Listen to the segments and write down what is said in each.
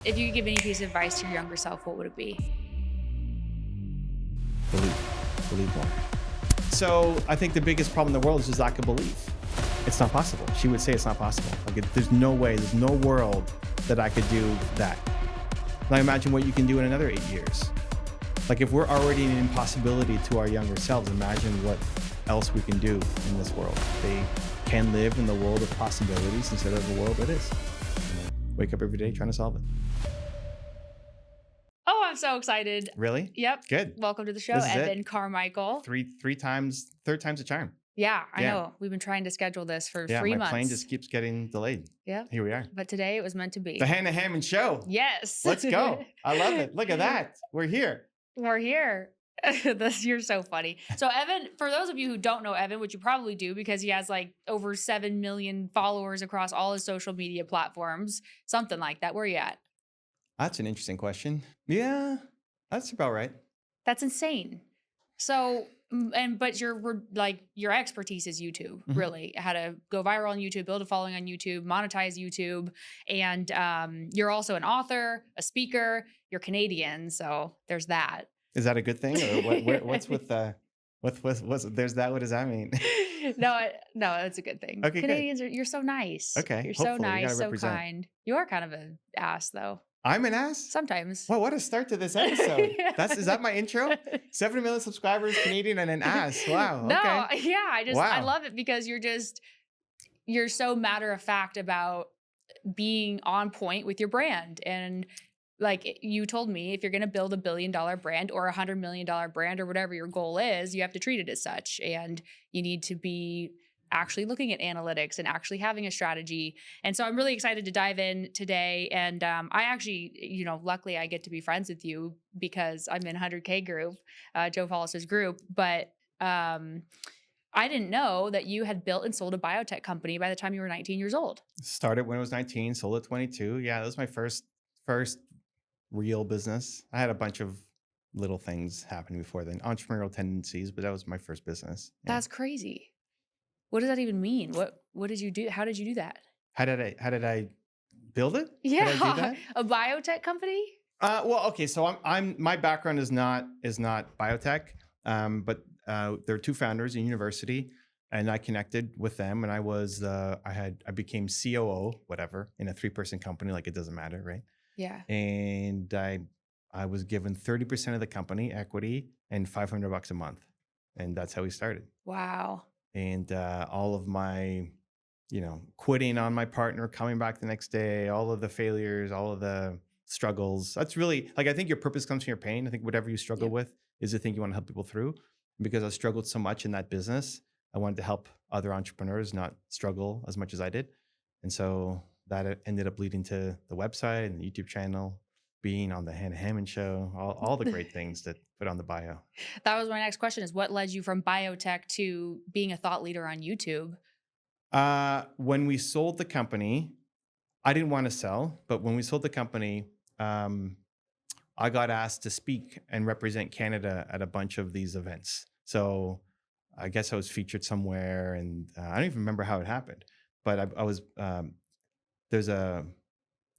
If you could give any piece of advice to your younger self, what would it be? Believe more. So I think the biggest problem in the world is just lack of belief. It's not possible. She would say it's not possible. There's no way, there's no world that I could do that. Now imagine what you can do in another 8 years. Like if we're already an impossibility to our younger selves, imagine what else we can do in this world. They can live in the world of possibilities instead of the world that is. And wake up every day trying to solve it. Oh, I'm so excited. Really? Yep. Good. Welcome to the show, This is Evan Carmichael. Third time's a charm. Yeah, I Yeah. know. We've been trying to schedule this for Yeah, 3 my months. plane just keeps getting delayed. Yeah. Here we are. But today it was meant to be. The Hannah Hammond Show. Yes. Let's go. I love it. Look at that. We're here. We're here. You're so funny. So Evan, for those of you who don't know Evan, which you probably do because he has like over 7 million followers across all his social media platforms, something like that. Where are you at? That's an interesting question. Yeah, that's about right. That's insane. So, but your expertise is YouTube, Mhm. really. How to go viral on YouTube, build a following on YouTube, monetize YouTube, and you're also an author, a speaker. You're Canadian, so there's that. Is that a good thing, or what's with what's there's that? What does that mean? No, it's a good thing. Okay, good. Canadians you're so nice. Okay, You're so hopefully, we nice, gotta so represent. kind. You are kind of an ass, though. I'm an ass. Sometimes. Well, what a start to this episode. Is that my intro? 7 million subscribers, Canadian, and an ass. Wow. No, Okay. yeah, I Wow. love it because you're so matter of fact about being on point with your brand. And like you told me, if you're going to build $1 billion brand or $100 million brand or whatever your goal is, you have to treat it as such. And you need to be actually looking at analytics and actually having a strategy. And so I'm really excited to dive in today. And I actually, luckily I get to be friends with you because I'm in 100K group, Joe Follis's group. But I didn't know that you had built and sold a biotech company by the time you were 19 years old. Started when I was 19, sold at 22. Yeah, that was my first real business. I had a bunch of little things happen before then, entrepreneurial tendencies, but that was my first business. Yeah. That's crazy. What does that even mean? What did you do? How did you do that? How did I build it? Yeah, How did I do that? a biotech company. Well, okay. So my background is not biotech, but there are two founders in university, and I connected with them, and I became COO, whatever, in a 3-person company. Like it doesn't matter, right? Yeah. And I was given 30% of the company equity and $500 a month, and that's how we started. Wow. And all of my, quitting on my partner, coming back the next day, all of the failures, all of the struggles. That's really I think your purpose comes from your pain. I think whatever you struggle with is the thing you want to help people through. And because I struggled so much in that business, I wanted to help other entrepreneurs not struggle as much as I did. And so that ended up leading to the website and the YouTube channel, being on the Hannah Hammond Show, all the great things that put on the bio. That was my next question is what led you from biotech to being a thought leader on YouTube? When we sold the company, I didn't want to sell, but when we sold the company, I got asked to speak and represent Canada at a bunch of these events. So I guess I was featured somewhere, and I don't even remember how it happened, but I was, there's a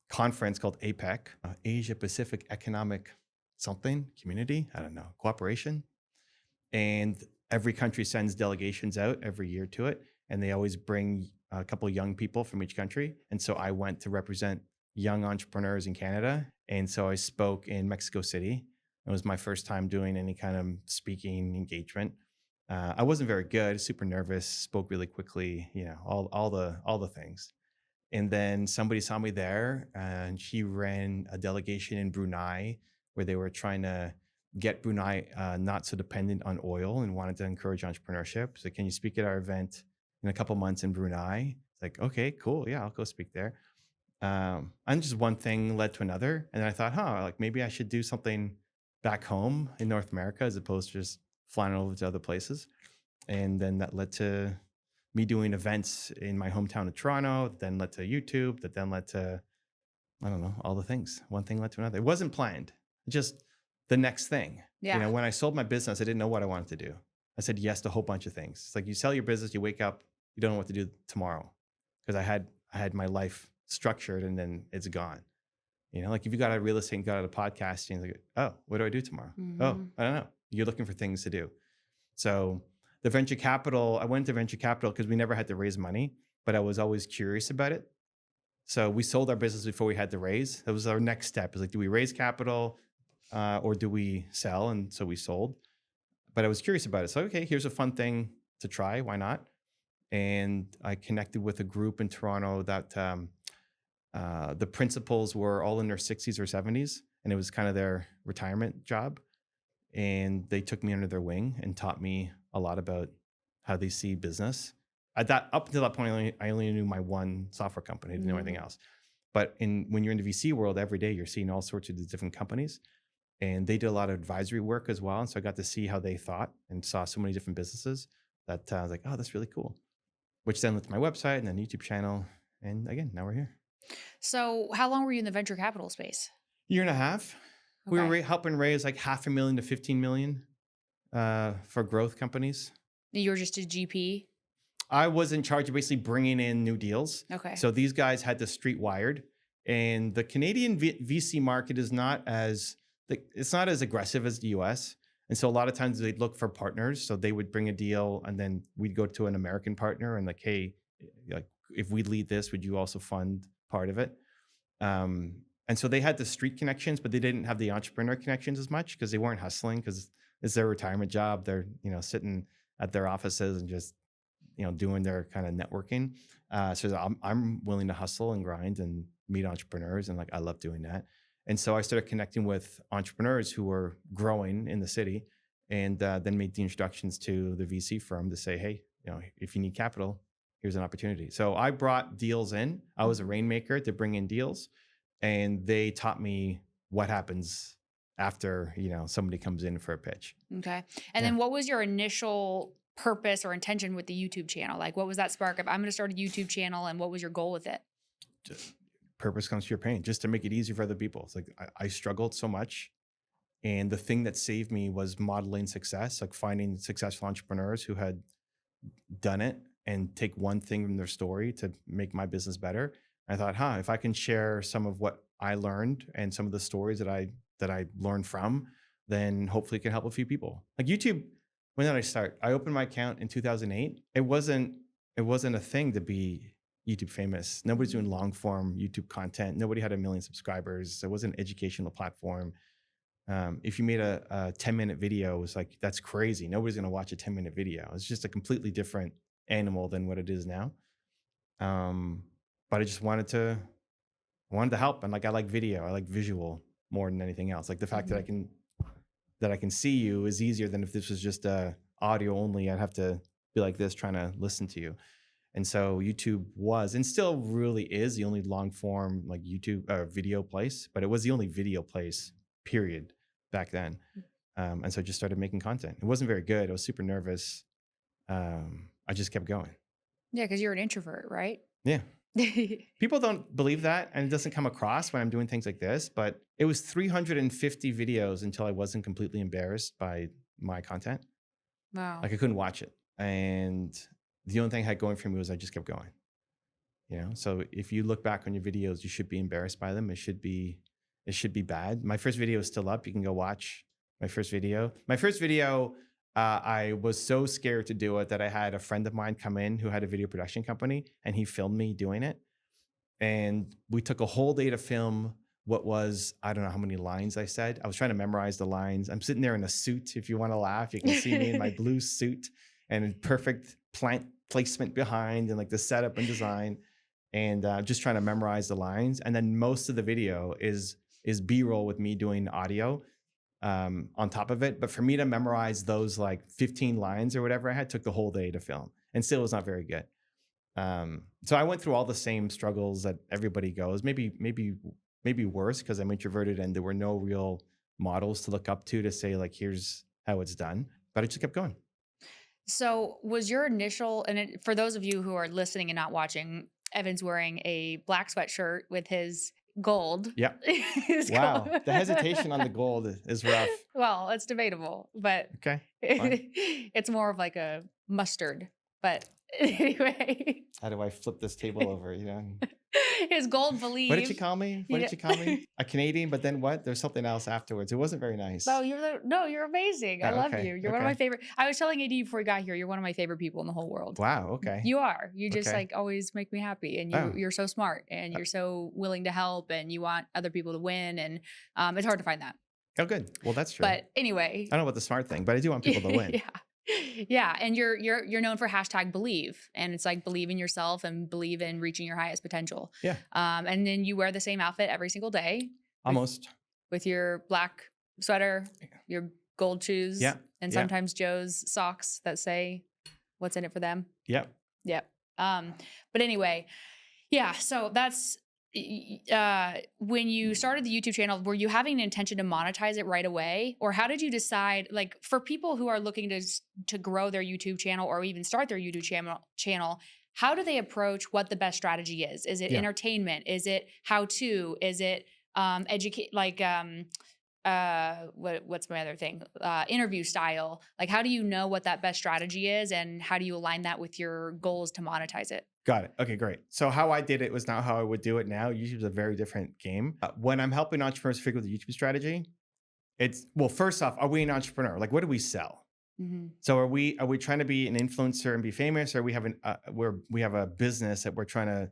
conference called APEC, Asia Pacific Economic something community. I don't know, cooperation. And every country sends delegations out every year to it. And they always bring a couple of young people from each country. And so I went to represent young entrepreneurs in Canada. And so I spoke in Mexico City. It was my first time doing any kind of speaking engagement. I wasn't very good, super nervous, spoke really quickly, all the things. And then somebody saw me there, and she ran a delegation in Brunei where they were trying to get Brunei not so dependent on oil and wanted to encourage entrepreneurship. So can you speak at our event in a couple months in Brunei? It's like, okay, cool. Yeah, I'll go speak there. And just one thing led to another. And then I thought, maybe I should do something back home in North America as opposed to just flying over to other places. And then that led to me doing events in my hometown of Toronto, that then led to YouTube, that then led to, I don't know, all the things. One thing led to another. It wasn't planned, just the next thing. Yeah. When I sold my business, I didn't know what I wanted to do. I said yes to a whole bunch of things. It's like you sell your business, you wake up, you don't know what to do tomorrow. Because I had my life structured and then it's gone. You know, like if you got out of real estate and got out of podcasting, like, oh, what do I do tomorrow? Oh, Mhm. I don't know. You're looking for things to do. So the venture capital, I went to venture capital because we never had to raise money, but I was always curious about it. So we sold our business before we had to raise. That was our next step. Is like, do we raise capital or do we sell? And so we sold. But I was curious about it. So okay, here's a fun thing to try. Why not? And I connected with a group in Toronto that the principals were all in their 60s or 70s, and it was kind of their retirement job. And they took me under their wing and taught me a lot about how they see business. At that up until that point, I only knew my one software company. I didn't know anything Mhm. else. But when you're in the VC world, every day you're seeing all sorts of these different companies, and they did a lot of advisory work as well. And so I got to see how they thought and saw so many different businesses that I was like, oh, that's really cool. Which then led to my website and then YouTube channel. And again, now we're here. So, how long were you in the venture capital space? Year and a half. We were Okay. helping raise like 500,000 to 15 million for growth companies. You were just a GP? I was in charge of basically bringing in new deals. Okay. So these guys had the street wired, and the Canadian VC market is not as it's not as aggressive as the US. And so a lot of times they'd look for partners. So they would bring a deal, and then we'd go to an American partner and like, hey, like if we lead this, would you also fund part of it? And so they had the street connections, but they didn't have the entrepreneur connections as much because they weren't hustling because it's their retirement job. They're sitting at their offices and just doing their kind of networking. So I'm willing to hustle and grind and meet entrepreneurs, and like I love doing that. And so I started connecting with entrepreneurs who were growing in the city, and then made the introductions to the VC firm to say, hey, if you need capital, here's an opportunity. So I brought deals in. I was a rainmaker to bring in deals, and they taught me what happens after somebody comes in for a pitch. Okay. And Yeah. then what was your initial purpose or intention with the YouTube channel? Like, what was that spark of, I'm going to start a YouTube channel, and what was your goal with it? Just purpose comes to your pain, just to make it easier for other people. It's like I struggled so much, and the thing that saved me was modeling success, like finding successful entrepreneurs who had done it and take one thing from their story to make my business better. I thought, if I can share some of what I learned and some of the stories that I learned from, then hopefully it can help a few people. Like YouTube, when did I start? I opened my account in 2008. It wasn't a thing to be YouTube famous. Nobody's doing long form YouTube content. Nobody had 1 million subscribers. It wasn't an educational platform. If you made a 10-minute video, it was like, that's crazy. Nobody's going to watch a 10-minute video. It's just a completely different animal than what it is now. But I just wanted to help. And like, I like video. I like visual more than anything else. Like the fact that I can see you is easier than if this was just audio only. I'd have to be like this trying to listen to you. And so YouTube was, and still really is, the only long form like YouTube video place, but it was the only video place, period, back then. And so I just started making content. It wasn't very good. I was super nervous. I just kept going. Yeah, because you're an introvert, right? Yeah. People don't believe that, and it doesn't come across when I'm doing things like this, but it was 350 videos until I wasn't completely embarrassed by my content. Wow. Like I couldn't watch it. And the only thing I had going for me was I just kept going. So if you look back on your videos, you should be embarrassed by them. It should be bad. My first video is still up. You can go watch my first video. I was so scared to do it that I had a friend of mine come in who had a video production company, and he filmed me doing it. And we took a whole day to film what was, I don't know how many lines I said. I was trying to memorize the lines. I'm sitting there in a suit. If you want to laugh, you can see me in my blue suit and in perfect plant placement behind and like the setup and design, and just trying to memorize the lines. And then most of the video is B-roll with me doing audio on top of it. But for me to memorize those like 15 lines or whatever I had took the whole day to film, and still was not very good. So I went through all the same struggles that everybody goes, maybe worse because I'm introverted and there were no real models to look up to say like, here's how it's done. But I just kept going. So, was your initial, and for those of you who are listening and not watching, Evan's wearing a black sweatshirt with his gold. Yeah. His Wow. gold. The hesitation on the gold is rough. Well, it's debatable, but Okay. Fine. it's more of like a mustard. But Anyway, How do I flip this table over? You know, his gold what did you belief. call me? You What know, did you call me? A Canadian, but then what? There's something else afterwards. It wasn't very no, nice. you're amazing. I Oh, love okay. you. You're one of my Okay. favorite. I was telling AD before you got here, you're one of my favorite people in the whole world. Wow. Okay. You are. You just Okay. like always make me happy, and Oh. you're so smart, and uh, you're so willing to help, and you want other people to win, and it's hard to find that. Oh, good. Well, that's true. But anyway, I don't know about the smart thing, but I do want people to win. yeah. Yeah, and you're known for hashtag believe, and it's like believe in yourself and believe in reaching your highest potential. Yeah. And then you wear the same outfit every single day Almost. with your black sweater, your gold shoes, Yeah. and Yeah. sometimes Joe's socks that say what's in it for them. Yep. Yep. But anyway, yeah, so that's when you started the YouTube channel, were you having an intention to monetize it right away? Or how did you decide, like for people who are looking to grow their YouTube channel or even start their YouTube channel, how do they approach what the best strategy is? Is it Yeah. entertainment? Is it how to? Is it educate like what's my other thing? Interview style. Like how do you know what that best strategy is and how do you align that with your goals to monetize it? Got it. Okay, great. So how I did it was not how I would do it now. YouTube's a very different game. When I'm helping entrepreneurs figure out the YouTube strategy, it's well, first off, are we an entrepreneur? Like, what do we sell? Mm-hmm. So are we trying to be an influencer and be famous, or we have we have a business that we're trying to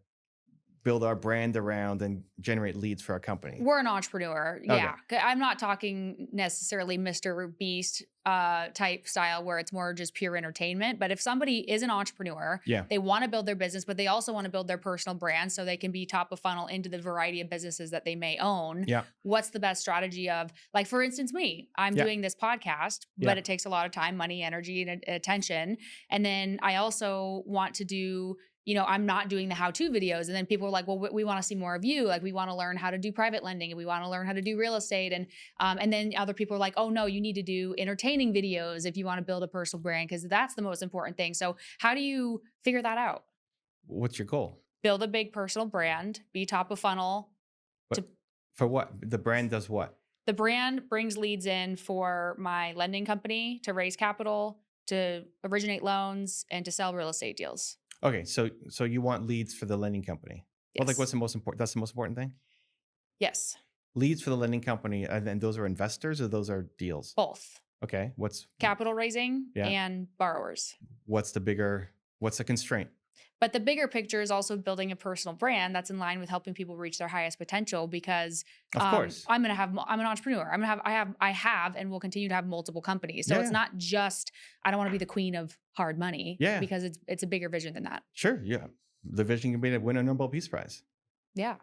build our brand around and generate leads for our company? We're an entrepreneur. Okay. Yeah. I'm not talking necessarily Mr. Beast type style where it's more just pure entertainment. But if somebody is an entrepreneur, Yeah. they want to build their business, but they also want to build their personal brand so they can be top of funnel into the variety of businesses that they may own. Yeah. What's the best strategy of, like, for instance, me, I'm Yeah. doing this podcast, Yeah. but it takes a lot of time, money, energy, and attention. And then I also want to do, I'm not doing the how-to videos. And then people are like, well, we want to see more of you. Like, we want to learn how to do private lending and we want to learn how to do real estate. And then other people are like, oh no, you need to do entertaining videos if you want to build a personal brand, because that's the most important thing. So how do you figure that out? What's your goal? Build a big personal brand, be top of funnel. For what? The brand does what? The brand brings leads in for my lending company to raise capital, to originate loans, and to sell real estate deals. Okay, so you want leads for the lending company. Yes. Well, like what's the most important? That's the most important thing? Yes. Leads for the lending company, and then those are investors or those are deals? Both. Okay, what's Capital raising and borrowers. what's the constraint? But the bigger picture is also building a personal brand that's in line with helping people reach their highest potential, because Of course. I'm an entrepreneur. I have and will continue to have multiple companies. So Yeah, it's yeah. not just, I don't want to be the queen of hard money, Yeah. because it's a bigger vision than that. Sure, yeah. The vision can be to win a Nobel Peace Prize. Yeah.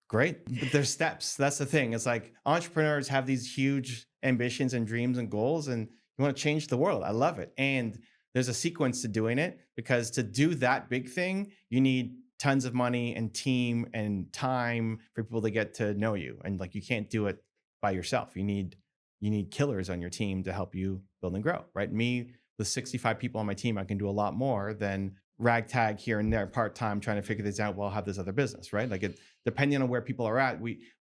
Great. But there's steps. That's the thing. It's like entrepreneurs have these huge ambitions and dreams and goals, and you want to change the world. I love it. And there's a sequence to doing it, because to do that big thing, you need tons of money and team and time for people to get to know you. And like, you can't do it by yourself. You need killers on your team to help you build and grow, right? Me, with 65 people on my team, I can do a lot more than ragtag here and there part-time trying to figure this out while I have this other business, right? Like, depending on where people are at,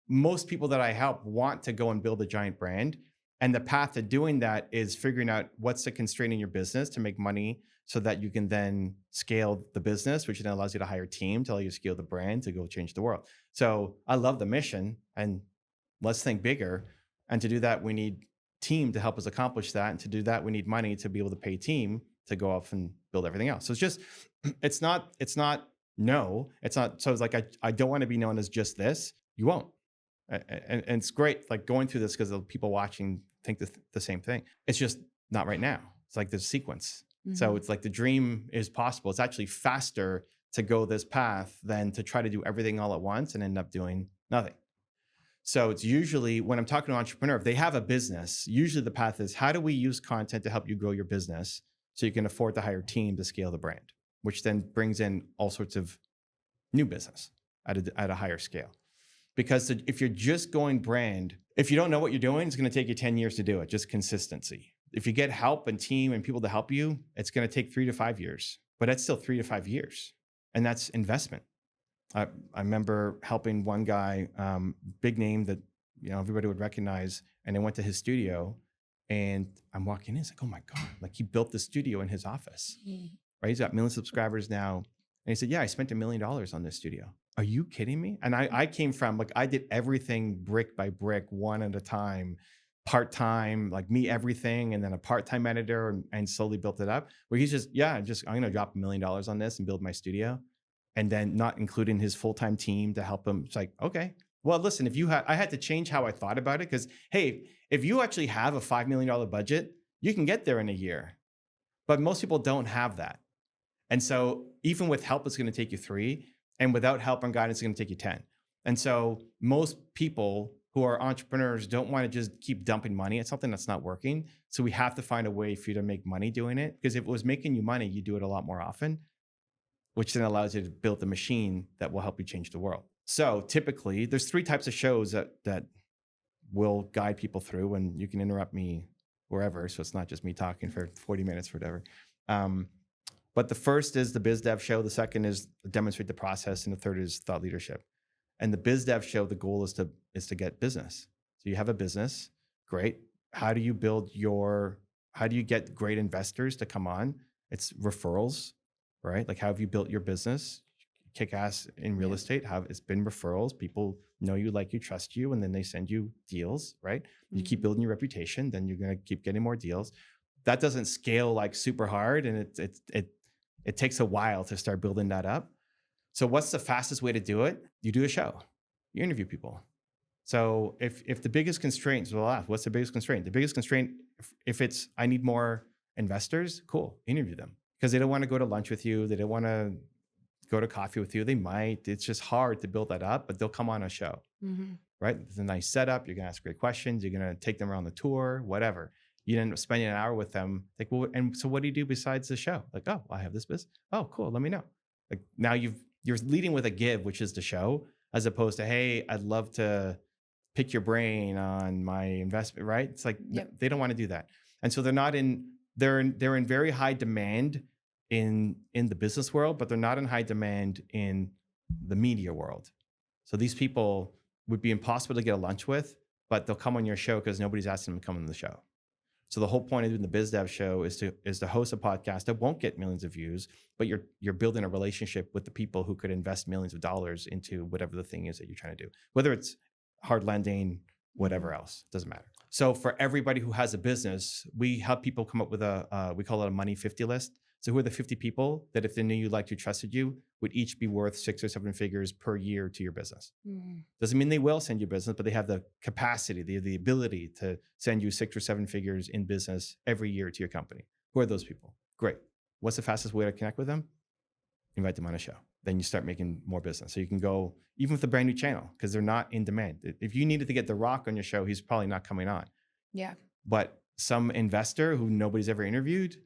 most people that I help want to go and build a giant brand. And the path to doing that is figuring out what's the constraint in your business to make money so that you can then scale the business, which then allows you to hire a team to allow you to scale the brand to go change the world. So I love the mission, and let's think bigger. And to do that, we need team to help us accomplish that. And to do that, we need money to be able to pay team to go off and build everything else. So it's not, so it's like, I don't want to be known as just this. You won't. And it's great, like, going through this, because the people watching think the same thing. It's just not right now. It's like this sequence. Mm-hmm. So it's like the dream is possible. It's actually faster to go this path than to try to do everything all at once and end up doing nothing. So it's usually, when I'm talking to an entrepreneur, if they have a business, usually the path is, how do we use content to help you grow your business so you can afford to hire a team to scale the brand, which then brings in all sorts of new business at a higher scale. Because if you're just going brand, if you don't know what you're doing, it's going to take you 10 years to do it, just consistency. If you get help and team and people to help you, it's going to take 3 to 5 years, but that's still 3 to 5 years. And that's investment. I remember helping one guy, big name that everybody would recognize, and I went to his studio, and I'm walking in, it's like, oh my God, like, he built the studio in his office, right? He's got millions of subscribers now. And he said, yeah, I spent $1 million on this studio. Are you kidding me? And I came from, like, I did everything brick by brick, one at a time, part-time, like me, everything. And then a part-time editor and slowly built it up, where he's just, I'm going to drop $1 million on this and build my studio. And then not including his full-time team to help him. It's like, okay, well, listen, I had to change how I thought about it, because, hey, if you actually have a $5 million budget, you can get there in a year. But most people don't have that. And so even with help, it's going to take you 3. And without help and guidance, it's going to take you 10. And so most people who are entrepreneurs don't want to just keep dumping money at something that's not working. So we have to find a way for you to make money doing it. Because if it was making you money, you do it a lot more often, which then allows you to build the machine that will help you change the world. So typically, there's 3 types of shows that will guide people through, and you can interrupt me wherever, so it's not just me talking for 40 minutes or whatever. But the first is the Biz Dev show, the second is demonstrate the process, and the third is thought leadership. And the Biz Dev show, the goal is to get business. So you have a business, great. How do you get great investors to come on? It's referrals, right? Like, how have you built your business? Kick ass in real estate. It's been referrals. People know you, like you, trust you, and then they send you deals, right? You keep building your reputation, then you're going to keep getting more deals. That doesn't scale like super hard, and it takes a while to start building that up. So what's the fastest way to do it? You do a show. You interview people. So if the biggest constraint, so I'll ask, what's the biggest constraint? The biggest constraint, if it's, I need more investors, cool, interview them. Because they don't want to go to lunch with you. They don't want to go to coffee with you. They might. It's just hard to build that up, but they'll come on a show, right? It's a nice setup. You're going to ask great questions. You're going to take them around the tour, whatever. You end up spending an hour with them. Like, well, and so what do you do besides the show? Like, oh, I have this business. Oh, cool. Let me know. Like, now you're leading with a give, which is the show, as opposed to, hey, I'd love to pick your brain on my investment, right? It's like, they don't want to do that. And so they're in very high demand in the business world, but they're not in high demand in the media world. So these people would be impossible to get a lunch with, but they'll come on your show because nobody's asking them to come on the show. So the whole point of doing the Biz Dev show is to host a podcast that won't get millions of views, but you're building a relationship with the people who could invest millions of dollars into whatever the thing is that you're trying to do, whether it's hard lending, whatever else, doesn't matter. So for everybody who has a business, we help people come up with we call it a money 50 list. So who are the 50 people that, if they knew you, liked you, trusted you, would each be worth 6 or 7 figures per year to your business? Doesn't mean they will send you business, but they have the capacity, the ability to send you 6 or 7 figures in business every year to your company. Who are those people? Great. What's the fastest way to connect with them? Invite them on a show. Then you start making more business. So you can go even with a brand new channel, because they're not in demand. If you needed to get The Rock on your show, he's probably not coming on. Yeah. But some investor who nobody's ever interviewed,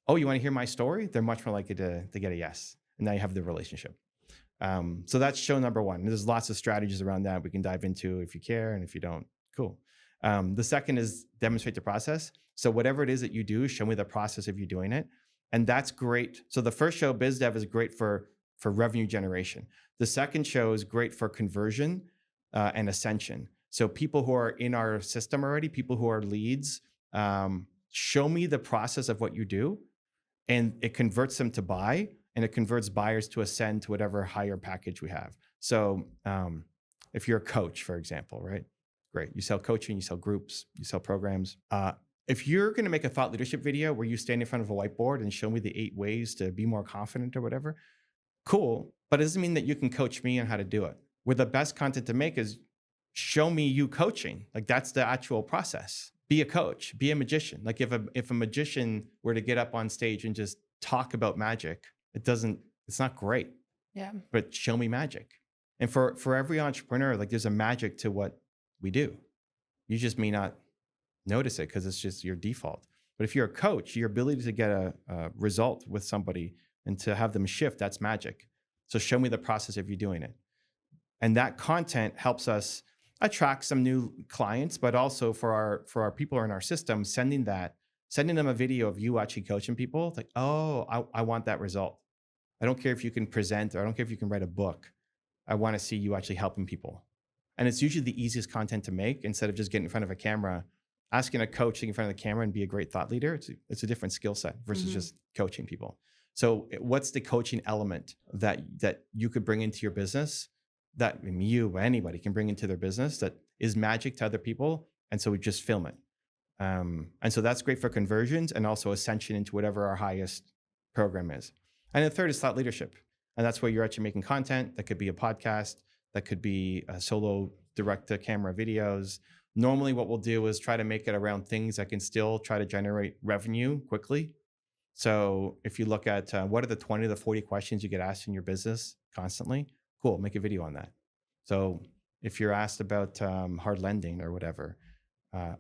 oh, you want to hear my story? They're much more likely to get a yes. And now you have the relationship. So that's show number 1. There's lots of strategies around that we can dive into if you care, and if you don't, cool. The second is demonstrate the process. So whatever it is that you do, show me the process of you doing it. And that's great. So the first show, Biz Dev, is great for revenue generation. The second show is great for conversion and ascension. So people who are in our system already, people who are leads, show me the process of what you do, and it converts them to buy, and it converts buyers to ascend to whatever higher package we have. So if you're a coach, for example, right? Great. You sell coaching, you sell groups, you sell programs. If you're going to make a thought leadership video where you stand in front of a whiteboard and show me the 8 ways to be more confident or whatever, cool. But it doesn't mean that you can coach me on how to do it. Where the best content to make is show me you coaching. Like, that's the actual process. Be a coach, be a magician. Like, if a magician were to get up on stage and just talk about magic, it's not great. Yeah. But show me magic. And for every entrepreneur, like, there's a magic to what we do. You just may not notice it because it's just your default. But if you're a coach, your ability to get a result with somebody and to have them shift, that's magic. So show me the process of you doing it. And that content helps us attract some new clients, but also for our people who are in our system, sending them a video of you actually coaching people. It's like, oh, I want that result. I don't care if you can present, or I don't care if you can write a book. I want to see you actually helping people. And it's usually the easiest content to make, instead of just getting in front of a camera. Asking a coach to get in front of the camera and be a great thought leader, it's a different skill set versus just coaching people. So what's the coaching element that you could bring into your business that you, anybody can bring into their business that is magic to other people? And so we just film it. And so that's great for conversions and also ascension into whatever our highest program is. And the third is thought leadership. And that's where you're actually making content. That could be a podcast, that could be a solo direct to camera videos. Normally what we'll do is try to make it around things that can still try to generate revenue quickly. So if you look at what are the 20 to 40 questions you get asked in your business constantly, cool, make a video on that. So if you're asked about hard lending or whatever,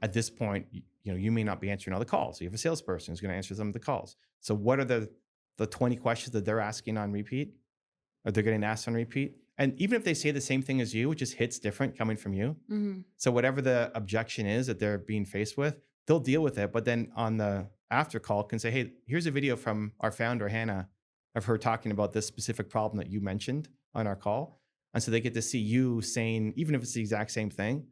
at this point, you may not be answering all the calls. You have a salesperson who's going to answer some of the calls. So what are the 20 questions that they're asking on repeat, or they're getting asked on repeat? And even if they say the same thing as you, it just hits different coming from you. Mm-hmm. So whatever the objection is that they're being faced with, they'll deal with it. But then on the after call can say, hey, here's a video from our founder, Hannah, of her talking about this specific problem that you mentioned on our call. And so they get to see you saying, even if it's the exact same thing,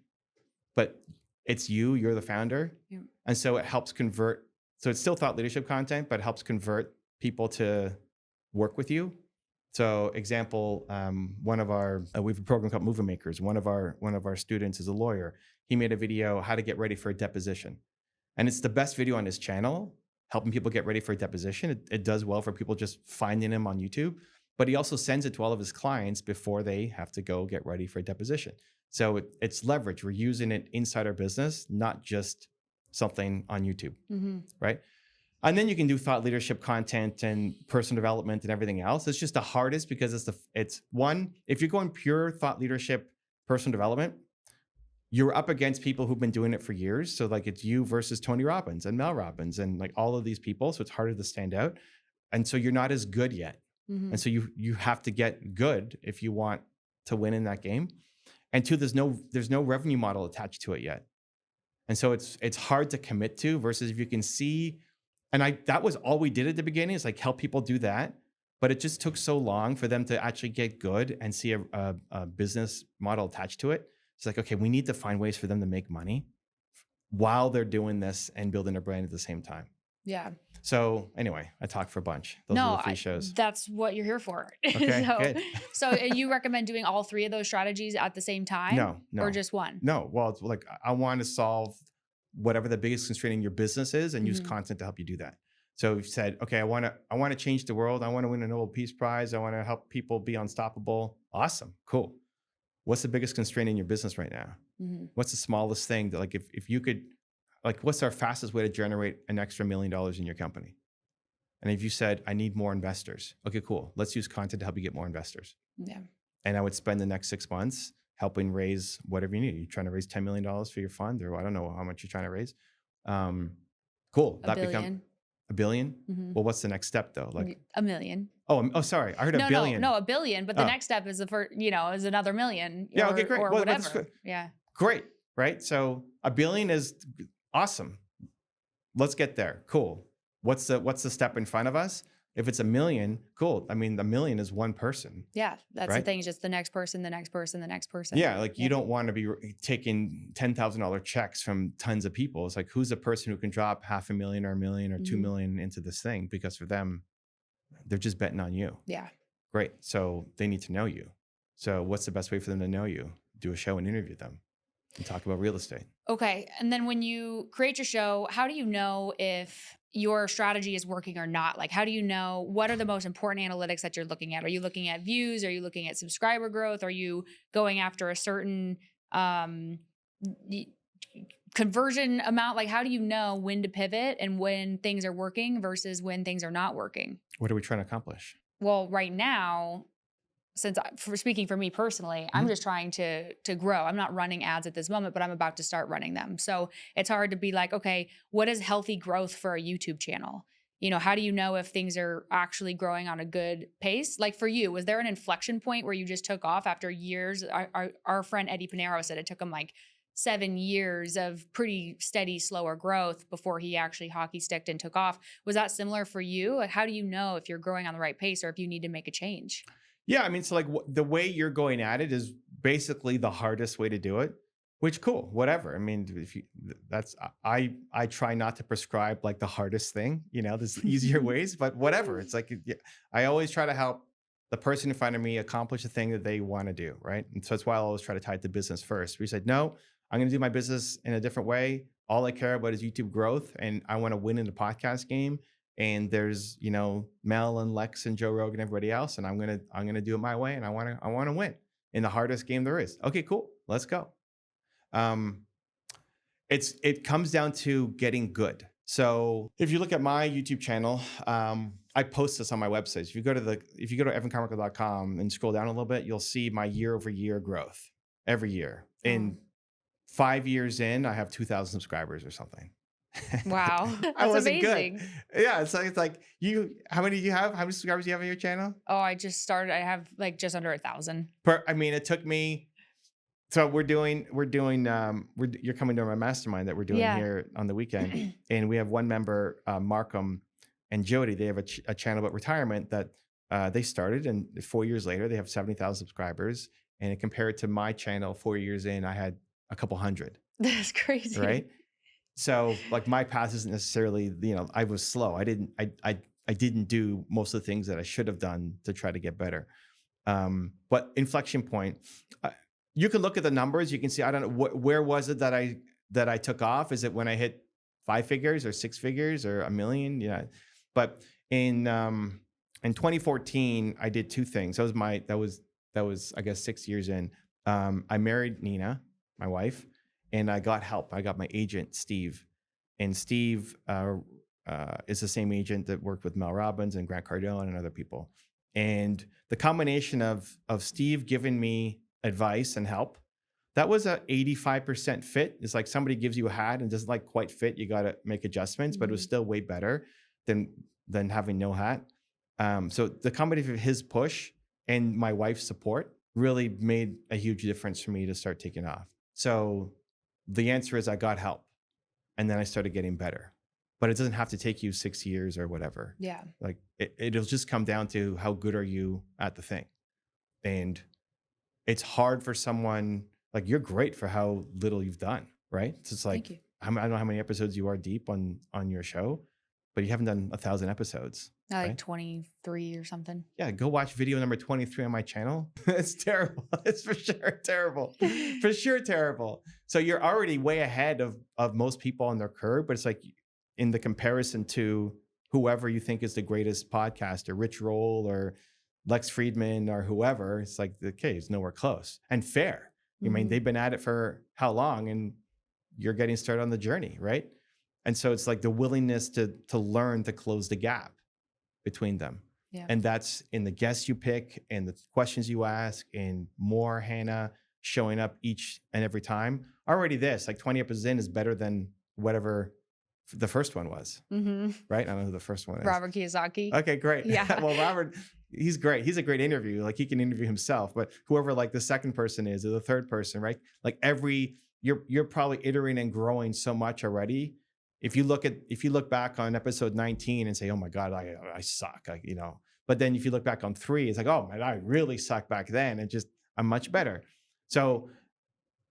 but it's you're the founder. Yeah. And so it helps convert. So it's still thought leadership content, but it helps convert people to work with you. So example, one of our, we have a program called Movie Makers. One of our students is a lawyer. He made a video, how to get ready for a deposition. And it's the best video on his channel, helping people get ready for a deposition. It does well for people just finding him on YouTube, but he also sends it to all of his clients before they have to go get ready for a deposition. So it's leverage. We're using it inside our business, not just something on YouTube, Mm-hmm. right? And then you can do thought leadership content and personal development and everything else. It's just the hardest because it's one, if you're going pure thought leadership, personal development, you're up against people who've been doing it for years. So like it's you versus Tony Robbins and Mel Robbins and like all of these people. So it's harder to stand out. And so you're not as good yet. Mm-hmm. And so you have to get good if you want to win in that game. And two, there's no revenue model attached to it yet. And so it's hard to commit to versus if you can see, and that was all we did at the beginning, is like help people do that. But it just took so long for them to actually get good and see a business model attached to it. It's like, okay, we need to find ways for them to make money while they're doing this and building a brand at the same time. Yeah. So anyway, I talked for a bunch. Those are the three shows. That's what you're here for. Okay, good. So you recommend doing all three of those strategies at the same time? No. Or just one? No. Well, it's like I want to solve whatever the biggest constraint in your business is and use content to help you do that. So we've said, okay, I want to change the world. I want to win a Nobel Peace Prize. I want to help people be unstoppable. Awesome. Cool. What's the biggest constraint in your business right now? Mm-hmm. What's the smallest thing that, like, if you could, like, what's our fastest way to generate an extra $1 million in your company? And if you said, I need more investors. Okay, cool. Let's use content to help you get more investors. Yeah. And I would spend the next 6 months helping raise whatever you need. You're trying to raise $10 million for your fund, or I don't know how much you're trying to raise. Cool. $1 billion. $1 billion? Mm-hmm. Well, what's the next step though? Like $1 million. Oh, sorry. I heard $1 billion. No, $1 billion. But the next step is is another $1 million. Yeah. Okay, great. Or Well, whatever. Yeah. Great. Right. So $1 billion is awesome. Let's get there. Cool. What's the step in front of us? If it's $1 million, cool. I mean, $1 million is one person. Yeah, that's right? the thing. It's just the next person, the next person, the next person. Yeah, like you don't want to be taking $10,000 checks from tons of people. It's like, who's the person who can drop $500,000 or $1 million or $2 million into this thing? Because for them, they're just betting on you. Yeah. Great. So they need to know you. So what's the best way for them to know you? Do a show and interview them and talk about real estate. Okay. And then when you create your show, how do you know if your strategy is working or not? Like, how do you know what are the most important analytics that you're looking at? Are you looking at views? Are you looking at subscriber growth? Are you going after a certain conversion amount? Like, how do you know when to pivot and when things are working versus when things are not working? What are we trying to accomplish? Well, right now, for speaking for me personally, I'm just trying to grow. I'm not running ads at this moment, but I'm about to start running them. So it's hard to be like, okay, what is healthy growth for a YouTube channel? How do you know if things are actually growing on a good pace? Like for you, was there an inflection point where you just took off after years? Our friend Eddie Pinero said it took him like 7 years of pretty steady, slower growth before he actually hockey sticked and took off. Was that similar for you? Like, how do you know if you're growing on the right pace or if you need to make a change? Yeah, I mean, so like the way you're going at it is basically the hardest way to do it. which cool, whatever. I mean, if you that's I try not to prescribe like the hardest thing, there's easier ways, but whatever. It's like I always try to help the person in front of me accomplish the thing that they want to do, right? And so that's why I always try to tie it to business first. We said, no, I'm going to do my business in a different way. All I care about is YouTube growth, and I want to win in the podcast game. And there's Mel and Lex and Joe Rogan, and everybody else, and I'm gonna do it my way, and I want to win in the hardest game there is. Okay, cool, let's go. Um, it comes down to getting good. So if you look at my YouTube channel, I post this on my website. If you go to evancarmichael.com and scroll down a little bit, you'll see my year-over-year growth every year. In 5 years in, I have 2,000 subscribers or something. Wow. I That's wasn't amazing. good. Yeah, it's like how many do you have? How many subscribers do you have on your channel? Oh, I just started. I have like just under 1,000. I mean, it took me. So you're coming to my mastermind that we're doing Yeah. here on the weekend, and we have one member, Markham and Jody. They have a channel about retirement that they started, and 4 years later they have 70,000 subscribers. And compared to my channel, 4 years in, I had a couple hundred. That's crazy. Right. So like my path isn't necessarily, I was slow. I didn't do most of the things that I should have done to try to get better. But inflection point, you can look at the numbers. You can see, I don't know, where was it that I took off? Is it when I hit 5 figures or 6 figures or $1 million? Yeah. But in 2014, I did 2 things. That was, I guess, 6 years in. I married Nina, my wife, and I got help. I got my agent, Steve. And Steve is the same agent that worked with Mel Robbins and Grant Cardone and other people. And the combination of Steve giving me advice and help, that was a 85% fit. It's like somebody gives you a hat and doesn't like quite fit. You got to make adjustments, but it was still way better than having no hat. So the combination of his push and my wife's support really made a huge difference for me to start taking off. So the answer is I got help, and then I started getting better. But it doesn't have to take you 6 years or whatever. Yeah. Like it'll just come down to how good are you at the thing. And it's hard for someone, like, you're great for how little you've done, right? So it's like, Thank you. I don't know how many episodes you are deep on your show, but you haven't done 1,000 episodes. Like right? 23 or something. Yeah, go watch video number 23 on my channel. It's terrible. It's for sure terrible. For sure terrible. So you're already way ahead of most people on their curve, but it's like in the comparison to whoever you think is the greatest podcaster, Rich Roll or Lex Friedman or whoever, it's like, okay, it's nowhere close. And fair. I mean, they've been at it for how long, and you're getting started on the journey, right? And so it's like the willingness to learn to close the gap between them. Yeah. And that's in the guests you pick and the questions you ask, and more Hannah showing up each and every time. Already this, like 20 episodes in, is better than whatever the first one was, right? I don't know who the first one is. Robert Kiyosaki. Okay, great. Yeah. Well, Robert, he's great. He's a great interview. Like, he can interview himself, but whoever like the second person is, or the third person, right? Like you're probably iterating and growing so much already. If you look back on episode 19 and say, oh my God, I suck, but then if you look back on 3, it's like, oh man, I really sucked back then. And just, I'm much better. So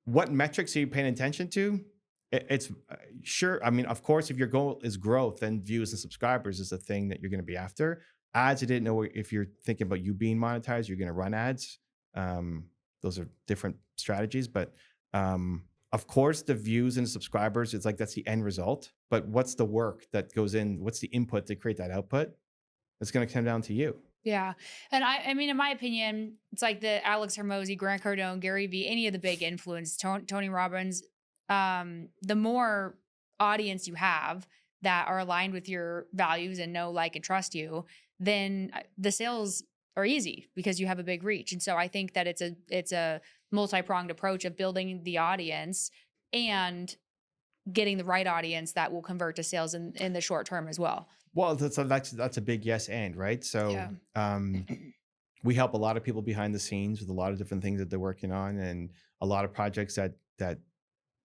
what metrics are you paying attention to? It's sure. I mean, of course, if your goal is growth, then views and subscribers is the thing that you're going to be after. Ads, I didn't know if you're thinking about you being monetized, you're going to run ads. Those are different strategies, but of course, the views and subscribers, it's like, that's the end result. But what's the work that goes in? What's the input to create that output? It's going to come down to you. Yeah. And I mean, in my opinion, it's like the Alex Hormozi, Grant Cardone, Gary Vee, any of the big influence, Tony Robbins, the more audience you have that are aligned with your values and know, like, and trust you, then the sales are easy because you have a big reach. And so I think that it's a multi-pronged approach of building the audience and getting the right audience that will convert to sales in the short term as well. Well, that's a big yes and, right? So we help a lot of people behind the scenes with a lot of different things that they're working on, and a lot of projects that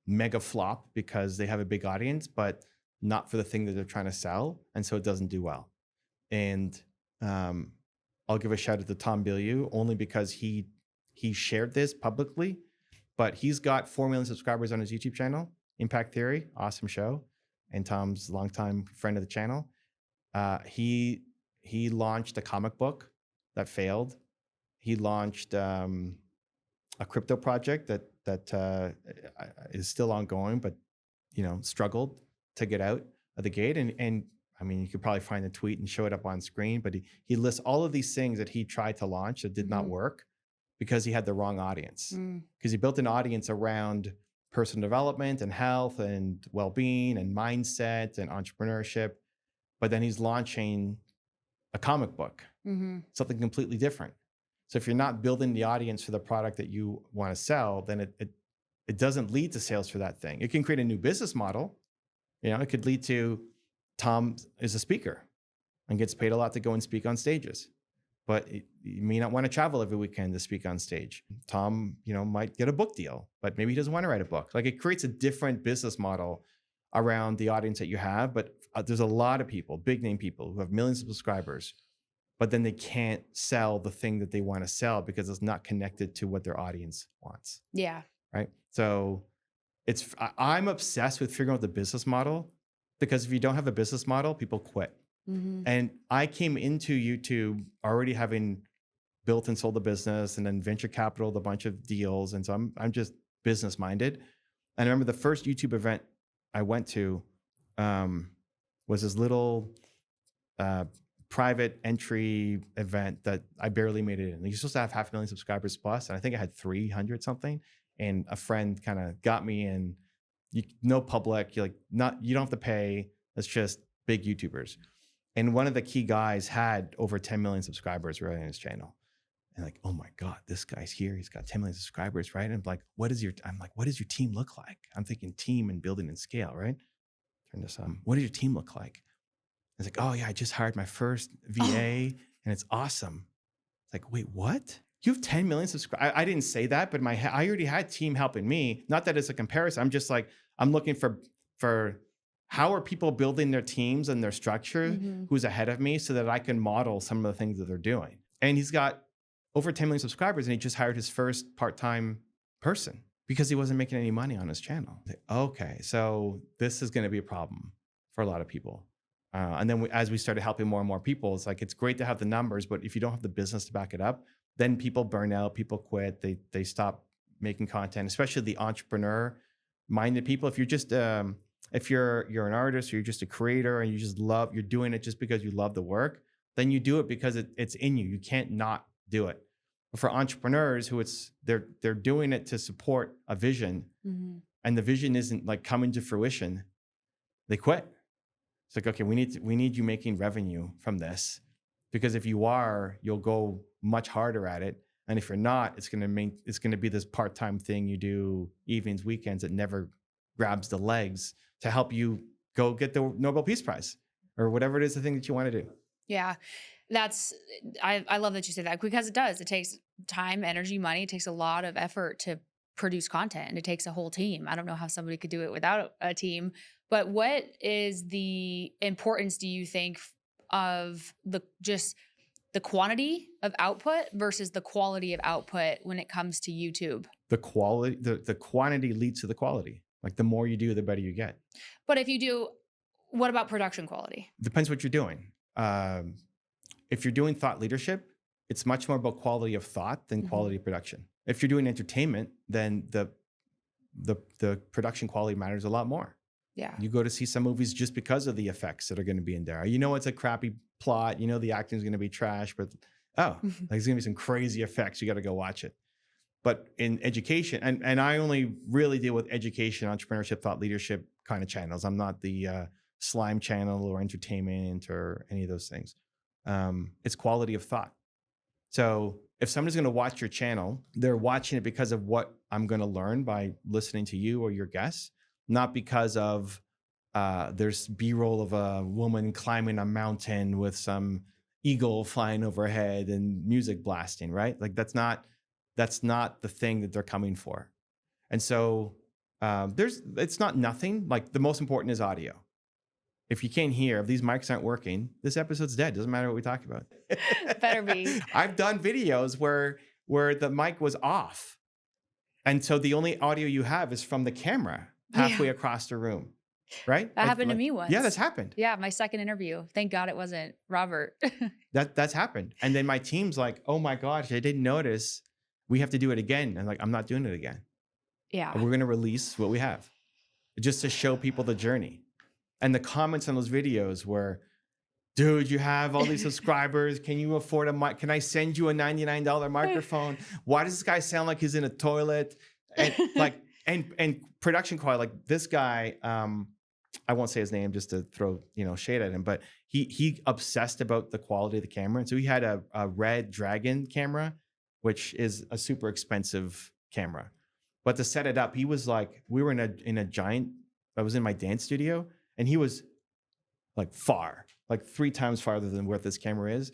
mega flop because they have a big audience, but not for the thing that they're trying to sell. And so it doesn't do well. And I'll give a shout out to Tom Bilyeu, only because he shared this publicly, but he's got 4 million subscribers on his YouTube channel, Impact Theory, awesome show. And Tom's longtime friend of the channel. He launched a comic book that failed. He launched a crypto project that is still ongoing, but struggled to get out of the gate. And I mean, you could probably find the tweet and show it up on screen, but he lists all of these things that he tried to launch that did not work because he had the wrong audience. Because he built an audience around personal development and health and well-being and mindset and entrepreneurship, but then he's launching a comic book, something completely different. So if you're not building the audience for the product that you want to sell, then it doesn't lead to sales for that thing. It can create a new business model. It could lead to Tom is a speaker and gets paid a lot to go and speak on stages, but you may not want to travel every weekend to speak on stage. Tom, might get a book deal, but maybe he doesn't want to write a book. Like, it creates a different business model around the audience that you have. But there's a lot of people, big name people, who have millions of subscribers, but then they can't sell the thing that they want to sell because it's not connected to what their audience wants. Yeah. Right. So I'm obsessed with figuring out the business model, because if you don't have a business model, people quit. And I came into YouTube already having built and sold a business, and then venture capital, a bunch of deals. And so I'm just business minded. And I remember the first YouTube event I went to was this little private entry event that I barely made it in. You're supposed to have 500,000 subscribers plus, and I think I had 300 something. And a friend kind of got me in. No public, you don't have to pay. It's just big YouTubers. And one of the key guys had over 10 million subscribers right on his channel. And like, oh my God, this guy's here. He's got 10 million subscribers, right? And I'm like, what does your team look like? I'm thinking team and building and scale, right? Turn this on. What does your team look like? It's like, oh yeah, I just hired my first VA and it's awesome. It's like, wait, what? You have 10 million subscribers? I didn't say that, but I already had team helping me. Not that it's a comparison. I'm just like, I'm looking for how are people building their teams and their structure, who's ahead of me, so that I can model some of the things that they're doing. And he's got over 10 million subscribers, and he just hired his first part-time person because he wasn't making any money on his channel. Like, okay, so this is going to be a problem for a lot of people. And then as we started helping more and more people, it's like, it's great to have the numbers, but if you don't have the business to back it up, then people burn out, people quit, they stop making content, especially the entrepreneur-minded people. If you're just if you're an artist, or you're just a creator, and you're doing it just because you love the work, then you do it because it's in you. You can't not do it. But for entrepreneurs who they're doing it to support a vision, and the vision isn't like coming to fruition, they quit. It's like, okay, we need you making revenue from this, because if you are, you'll go much harder at it. And if you're not, it's going to be this part-time thing you do evenings, weekends, that never grabs the legs to help you go get the Nobel Peace Prize or whatever it is, the thing that you want to do. Yeah. I love that you say that, because it does. It takes time, energy, money. It takes a lot of effort to produce content, and it takes a whole team. I don't know how somebody could do it without a team, but what is the importance, do you think, of the quantity of output versus the quality of output when it comes to YouTube? The quantity leads to the quality. Like, the more you do, the better you get. But what about production quality? Depends what you're doing. If you're doing thought leadership, it's much more about quality of thought than quality of production. If you're doing entertainment, then the production quality matters a lot more. Yeah. You go to see some movies just because of the effects that are going to be in there. It's a crappy plot. The acting is going to be trash, but there's going to be some crazy effects. You got to go watch it. But in education, and I only really deal with education, entrepreneurship, thought leadership kind of channels. I'm not the slime channel or entertainment or any of those things. It's quality of thought. So if somebody's going to watch your channel, they're watching it because of what I'm going to learn by listening to you or your guests, not because of there's B-roll of a woman climbing a mountain with some eagle flying overhead and music blasting, right? Like, that's not the thing that they're coming for. And so it's not nothing. Like, the most important is audio. If you can't hear, if these mics aren't working, this episode's dead. Doesn't matter what we talk about. Better be. I've done videos where the mic was off, And so the only audio you have is from the camera halfway Yeah. across the room, right? That happened to me Yeah, that's once. happened. Yeah, my second interview. Thank God it wasn't Robert. That's happened. And then my team's like, oh my gosh, I didn't notice. We have to do it again. And like, I'm not doing it again. Yeah. We're going to release what we have just to show people the journey. And the comments on those videos were, dude, you have all these subscribers. Can you afford a mic? Can I send you a $99 microphone? Why does this guy sound like he's in a toilet? And like, and production quality, like this guy, I won't say his name just to throw, shade at him, but he obsessed about the quality of the camera. And so he had a Red Dragon camera, which is a super expensive camera. But to set it up, he was like, we were in a giant, I was in my dance studio, and he was like far, like 3 times farther than where this camera is.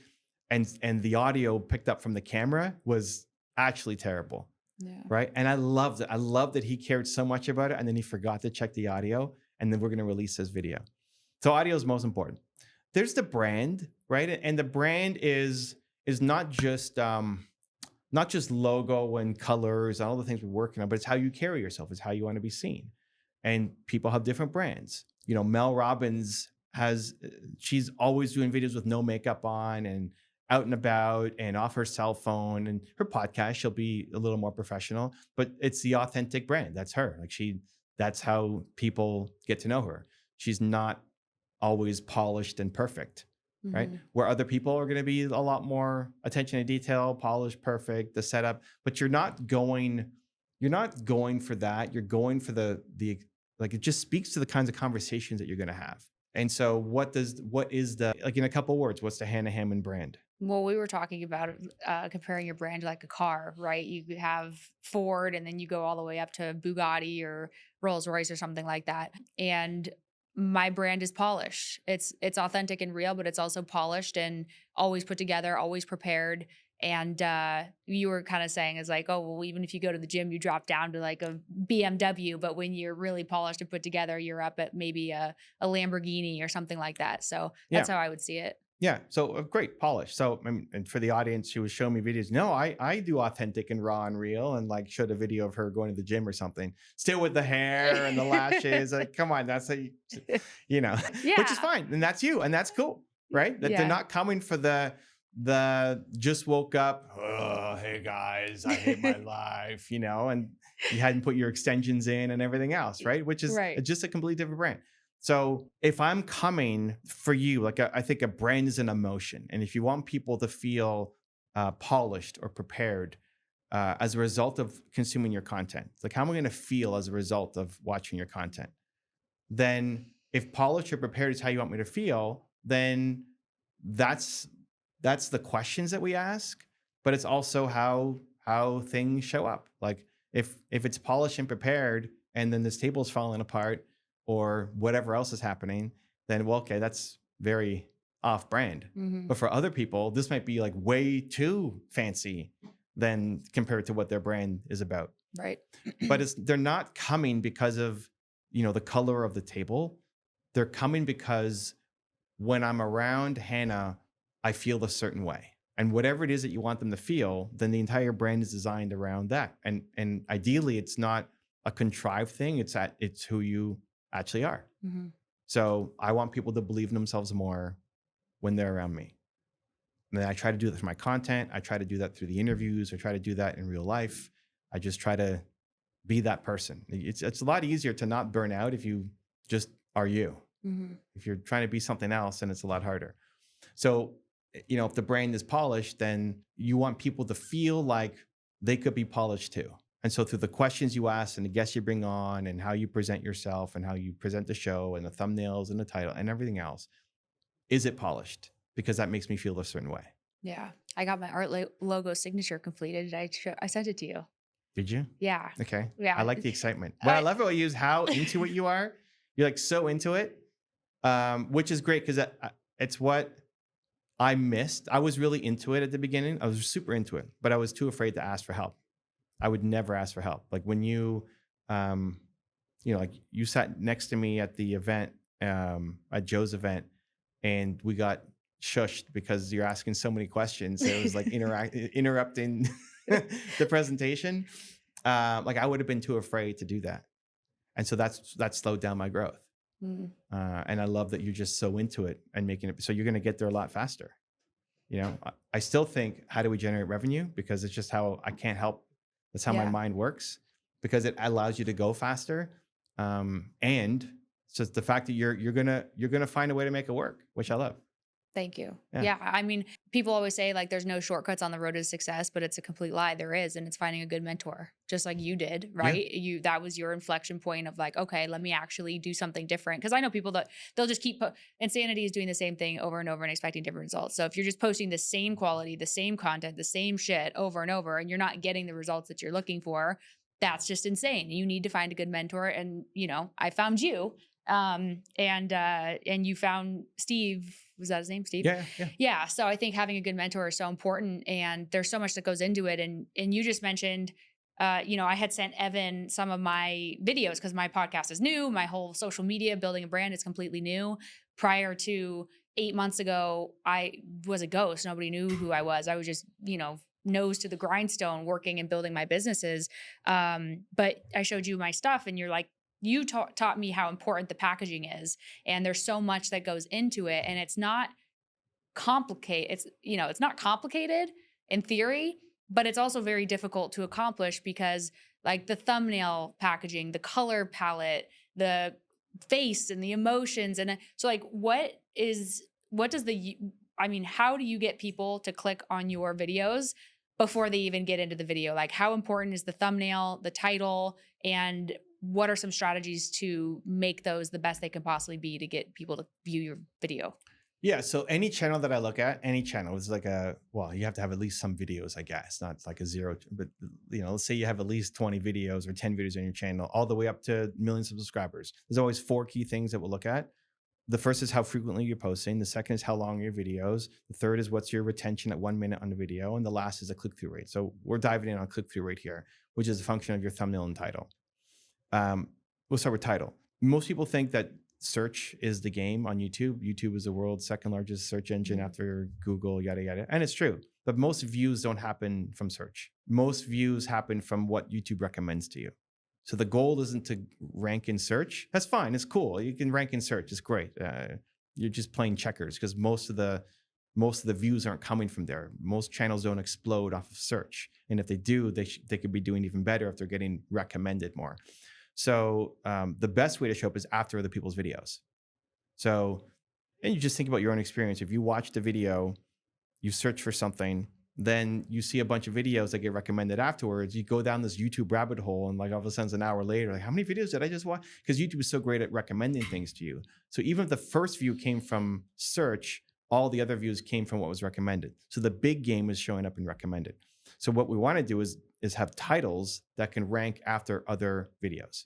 And the audio picked up from the camera was actually terrible. Yeah. Right. And I loved it. I loved that he cared so much about it. And then he forgot to check the audio. And then we're going to release this video. So audio is most important. There's the brand, right? And the brand is not just logo and colors and all the things we're working on, but it's how you carry yourself. It's how you want to be seen. And people have different brands. Mel Robbins she's always doing videos with no makeup on and out and about and off her cell phone, and her podcast, she'll be a little more professional, but it's the authentic brand. That's her. Like that's how people get to know her. She's not always polished and perfect, right? Where other people are going to be a lot more attention to detail, polished, perfect, the setup, but you're not going for that. You're going for the like, it just speaks to the kinds of conversations that you're going to have. And so what is the, like in a couple words, what's the Hannah Hammond brand? Well, we were talking about comparing your brand to like a car, right? You have Ford, and then you go all the way up to Bugatti or Rolls Royce or something like that. And my brand is polished. It's authentic and real, but it's also polished and always put together, always prepared. And you were kind of saying is like, oh, well, even if you go to the gym, you drop down to like a BMW, but when you're really polished and put together, you're up at maybe a Lamborghini or something like that. So that's how I would see it. Yeah. So great polish. So, and for the audience who was showing me videos, no, I do authentic and raw and real, and like showed a video of her going to the gym or something, still with the hair and the lashes. Like, come on, that's which is fine. And that's you. And that's cool. Right. That they're not coming for the just woke up. Oh, hey guys, I hate my life, and you hadn't put your extensions in and everything else. Right. Which is just a completely different brand. So if I'm coming for you, like I think a brand is an emotion. And if you want people to feel polished or prepared as a result of consuming your content, like how am I going to feel as a result of watching your content? Then if polished or prepared is how you want me to feel, then that's the questions that we ask, but it's also how things show up. Like if it's polished and prepared and then this table's falling apart, or whatever else is happening, then well, okay, that's very off brand. But for other people, this might be like way too fancy than compared to what their brand is about. Right. But they're not coming because of, the color of the table. They're coming because when I'm around Hannah, I feel a certain way. And whatever it is that you want them to feel, then the entire brand is designed around that. And ideally, it's not a contrived thing. It's who you actually are. So I want people to believe in themselves more when they're around me. And then I try to do that for my content. I try to do that through the interviews. I try to do that in real life. I just try to be that person. It's a lot easier to not burn out if you just are you. If you're trying to be something else, then it's a lot harder. So, if the brand is polished, then you want people to feel like they could be polished too. And so through the questions you ask and the guests you bring on and how you present yourself and how you present the show and the thumbnails and the title and everything else, is it polished? Because that makes me feel a certain way. Yeah. I got my art logo signature completed. I sent it to you. Did you? Yeah. Okay. Yeah. I like the excitement. What I love about you is how into it you are. You're like so into it, which is great because it's what I missed. I was really into it at the beginning. I was super into it, but I was too afraid to ask for help. I would never ask for help. Like when like you sat next to me at the event, at Joe's event, and we got shushed because you're asking so many questions. It was like interrupting the presentation. Like I would have been too afraid to do that. And so that slowed down my growth. Mm. And I love that you're just so into it and making it so you're going to get there a lot faster. I still think, how do we generate revenue? Because it's just how I can't help. That's how my Yeah. mind works, because it allows you to go faster. And it's just the fact that you're gonna find a way to make it work, which I love. Thank you. Yeah. Yeah. I mean, people always say like there's no shortcuts on the road to success, but it's a complete lie. There is, and it's finding a good mentor, just like you did, Yeah. right? That was your inflection point of like, okay, let me actually do something different. Cause I know people that they'll just insanity is doing the same thing over and over and expecting different results. So if you're just posting the same quality, the same content, the same shit over and over, and you're not getting the results that you're looking for, that's just insane. You need to find a good mentor. And, I found you. And you found Steve. Was that his name? Steve? Yeah. Yeah. Yeah. So I think having a good mentor is so important, and there's so much that goes into it. And you just mentioned, I had sent Evan some of my videos because my podcast is new. My whole social media building a brand is completely new. Prior to 8 months ago, I was a ghost. Nobody knew who I was. I was just, nose to the grindstone working and building my businesses. But I showed you my stuff and you're like, you taught me how important the packaging is. And there's so much that goes into it. And it's not complicated. It's not complicated in theory, but it's also very difficult to accomplish because like the thumbnail packaging, the color palette, the face and the emotions. And so like, how do you get people to click on your videos before they even get into the video? Like how important is the thumbnail, the title, and what are some strategies to make those the best they can possibly be to get people to view your video? Yeah. So any channel that I look at, any channel is like you have to have at least some videos, I guess, not like a zero, but let's say you have at least 20 videos or 10 videos on your channel, all the way up to millions of subscribers. There's always 4 key things that we'll look at. The first is how frequently you're posting. The second is how long are your videos. The third is what's your retention at 1 minute on the video. And the last is a click-through rate. So we're diving in on click-through rate here, which is a function of your thumbnail and title. We'll start with title. Most people think that search is the game on YouTube. YouTube is the world's second largest search engine after Google, yada, yada. And it's true. But most views don't happen from search. Most views happen from what YouTube recommends to you. So the goal isn't to rank in search. That's fine. It's cool. You can rank in search. It's great. You're just playing checkers because most of the views aren't coming from there. Most channels don't explode off of search. And if they do, they could be doing even better if they're getting recommended more. So the best way to show up is after other people's videos. So, and you just think about your own experience. If you watch the video, you search for something, then you see a bunch of videos that get recommended afterwards. You go down this YouTube rabbit hole, and like all of a sudden, an hour later, like how many videos did I just watch? Because YouTube is so great at recommending things to you. So even if the first view came from search, all the other views came from what was recommended. So the big game is showing up in recommended. So what we want to do is have titles that can rank after other videos.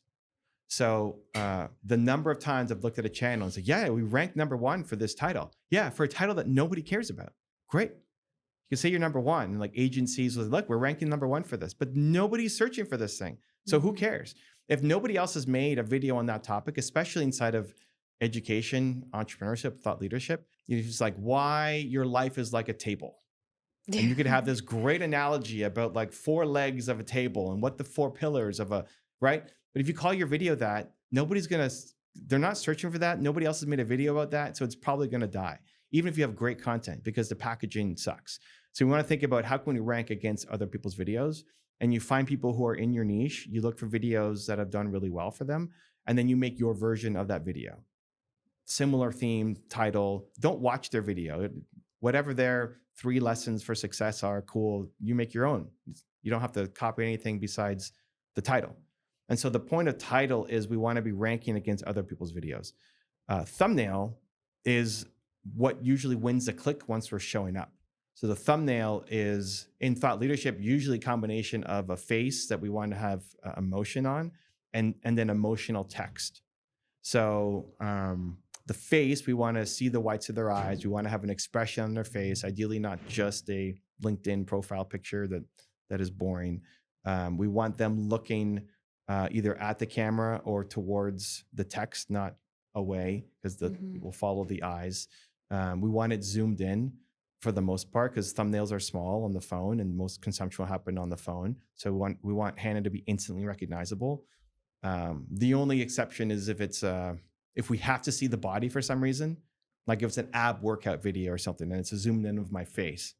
So the number of times I've looked at a channel and said, yeah, we ranked number 1 for this title. Yeah, for a title that nobody cares about. Great. You can say you're number 1. And like agencies will, look, we're ranking number 1 for this, but nobody's searching for this thing. So who cares? If nobody else has made a video on that topic, especially inside of education, entrepreneurship, thought leadership, it's just like why your life is like a table. And you could have this great analogy about like 4 legs of a table and what the 4 pillars of right? But if you call your video that, they're not searching for that. Nobody else has made a video about that. So it's probably going to die, even if you have great content, because the packaging sucks. So we want to think about how can we rank against other people's videos, and you find people who are in your niche. You look for videos that have done really well for them, and then you make your version of that video. Similar theme, title. Don't watch their video. Whatever their 3 lessons for success are, cool. You make your own. You don't have to copy anything besides the title. And so the point of title is we want to be ranking against other people's videos. Thumbnail is what usually wins the click once we're showing up. So the thumbnail is, in thought leadership, usually a combination of a face that we want to have emotion on and then emotional text. So the face, we want to see the whites of their eyes. We want to have an expression on their face, ideally not just a LinkedIn profile picture that is boring. We want them looking either at the camera or towards the text, not away, because will follow the eyes. We want it zoomed in. for the most part, because thumbnails are small on the phone and most consumption will happen on the phone. So we want Hannah to be instantly recognizable. The only exception is if we have to see the body for some reason, like if it's an ab workout video or something, and it's a zoomed in of my face.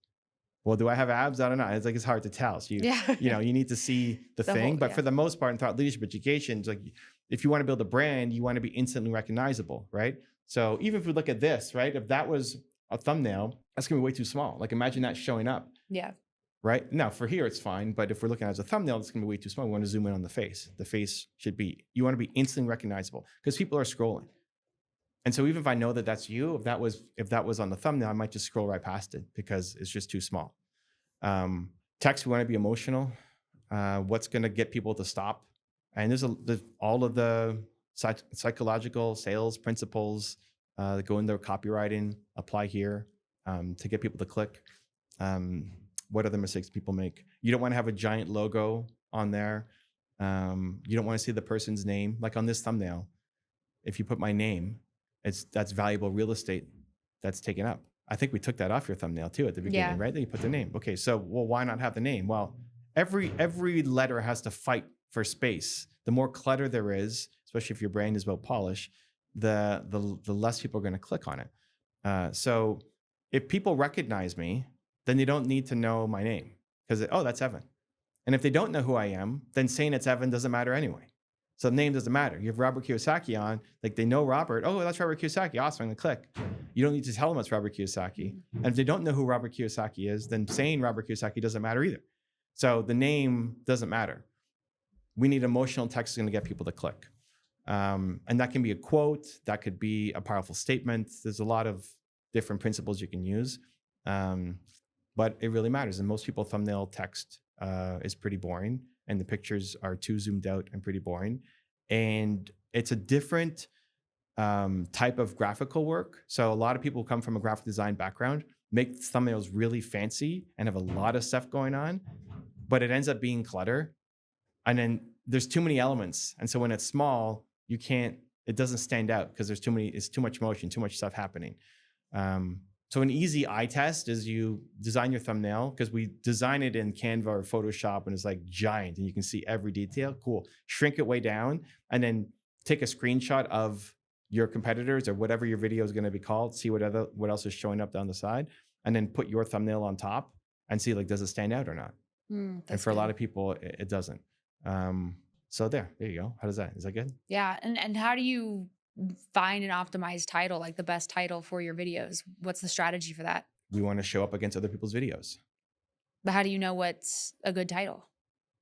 Well, do I have abs? I don't know. It's hard to tell. So Yeah. you need to see the thing. But for the most part, in thought leadership education, it's like if you want to build a brand, you want to be instantly recognizable, right? So even if we look at this, right? If that was a thumbnail, that's gonna be way too small. Like imagine that showing up. Yeah. Right now for here, it's fine. But if we're looking at it as a thumbnail, it's gonna be way too small. We want to zoom in on the face. The face should be, you want to be instantly recognizable because people are scrolling. And so even if I know that that's you, if that was on the thumbnail, I might just scroll right past it because it's just too small. Text, we want to be emotional. What's going to get people to stop? And there's all of the psychological sales principles that go into copywriting apply here to get people to click. What other mistakes people make? You don't want to have a giant logo on there. You don't want to see the person's name. Like on this thumbnail, if you put my name, that's valuable real estate that's taken up. I think we took that off your thumbnail too at the beginning, right? Then you put the name. Okay, so why not have the name? Well, every letter has to fight for space. The more clutter there is, especially if your brand is well polished, the less people are going to click on it. So if people recognize me, then they don't need to know my name because that's Evan. And if they don't know who I am, then saying it's Evan doesn't matter anyway. So the name doesn't matter. You have Robert Kiyosaki on, like they know Robert. Oh, that's Robert Kiyosaki. Awesome, I'm gonna click. You don't need to tell them it's Robert Kiyosaki. And if they don't know who Robert Kiyosaki is, then saying Robert Kiyosaki doesn't matter either. So the name doesn't matter. We need emotional text that's gonna get people to click. And that can be a quote, that could be a powerful statement. There's a lot of different principles you can use. But it really matters. And most people thumbnail text is pretty boring. And the pictures are too zoomed out and pretty boring. And it's a different type of graphical work. So a lot of people come from a graphic design background, make thumbnails really fancy and have a lot of stuff going on, but it ends up being clutter. And then there's too many elements. And so when it's small, it doesn't stand out because it's too much motion, too much stuff happening. So an easy eye test is you design your thumbnail because we design it in Canva or Photoshop and it's like giant and you can see every detail. Cool. Shrink it way down and then take a screenshot of your competitors or whatever your video is going to be called. See what else is showing up down the side and then put your thumbnail on top and see does it stand out or not? And for a lot of people, it doesn't. So there you go. How does that? Is that good? Yeah. And how do you find an optimized title, like the best title for your videos? What's the strategy for that? We want to show up against other people's videos. But how do you know what's a good title?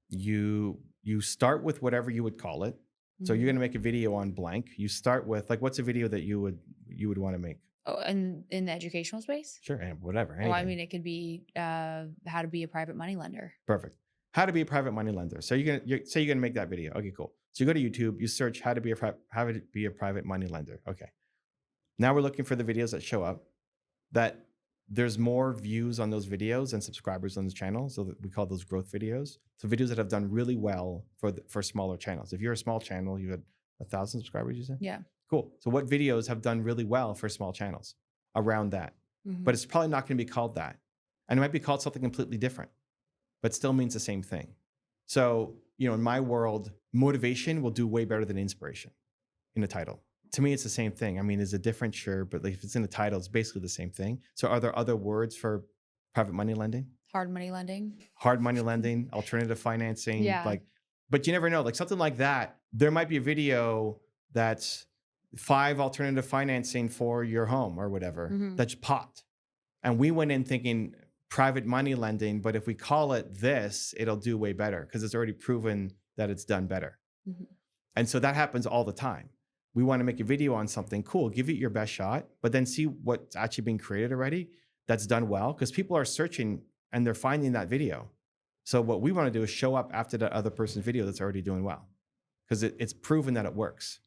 You start with whatever you would call it. So you're going to make a video on blank. You start with what's a video that you would want to make? Oh, and in the educational space? Sure, and whatever. Well, I mean, it could be how to be a private money lender. Perfect. How to be a private money lender. So you're gonna make that video. Okay, cool. So you go to YouTube, you search how to be a private money lender. Okay. Now we're looking for the videos that show up that there's more views on those videos and subscribers on the channel. So we call those growth videos. So videos that have done really well for smaller channels. If you're a small channel, you had 1,000 subscribers, you said? Yeah. Cool. So what videos have done really well for small channels around that? But it's probably not going to be called that. And it might be called something completely different, but still means the same thing. So, in my world, motivation will do way better than inspiration in a title. To me, it's the same thing. I mean, is it different? Sure. But if it's in the title, it's basically the same thing. So are there other words for private money lending? Hard money lending. Hard money lending, alternative financing. Yeah. But you never know, something like that. There might be a video that's 5 alternative financing for your home or whatever that's popped. And we went in thinking private money lending, but if we call it this, it'll do way better because it's already proven that it's done better. And so that happens all the time. We want to make a video on something cool, give it your best shot, but then see what's actually been created already that's done well because people are searching and they're finding that video. So what we want to do is show up after that other person's video that's already doing well because it's proven that it works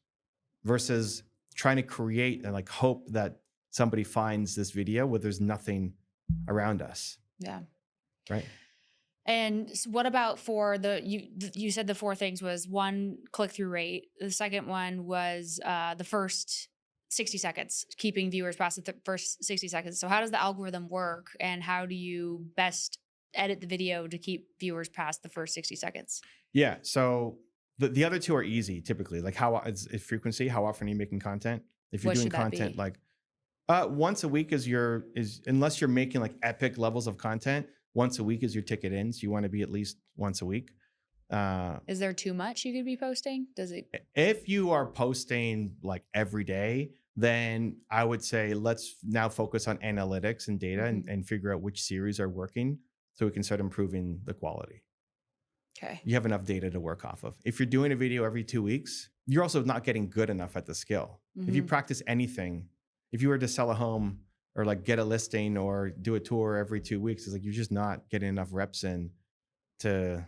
versus trying to create and hope that somebody finds this video where there's nothing around us. Yeah. Right. And what about for you said the 4 things was 1, click-through rate. The second one was the first 60 seconds, keeping viewers past the first 60 seconds. So how does the algorithm work, and how do you best edit the video to keep viewers past the first 60 seconds? Yeah. So the other two are easy typically. Like is frequency, how often are you making content? If you're What doing should that content be? like once a week is unless you're making like epic levels of content, once a week is your ticket in. So you want to be at least once a week. Is there too much you could be posting? Does it? If you are posting like every day, then I would say let's now focus on analytics and data and figure out which series are working so we can start improving the quality. Okay. You have enough data to work off of. If you're doing a video every 2 weeks, you're also not getting good enough at the skill. If you practice anything, if you were to sell a home or like get a listing or do a tour every 2 weeks, it's like you're just not getting enough reps in to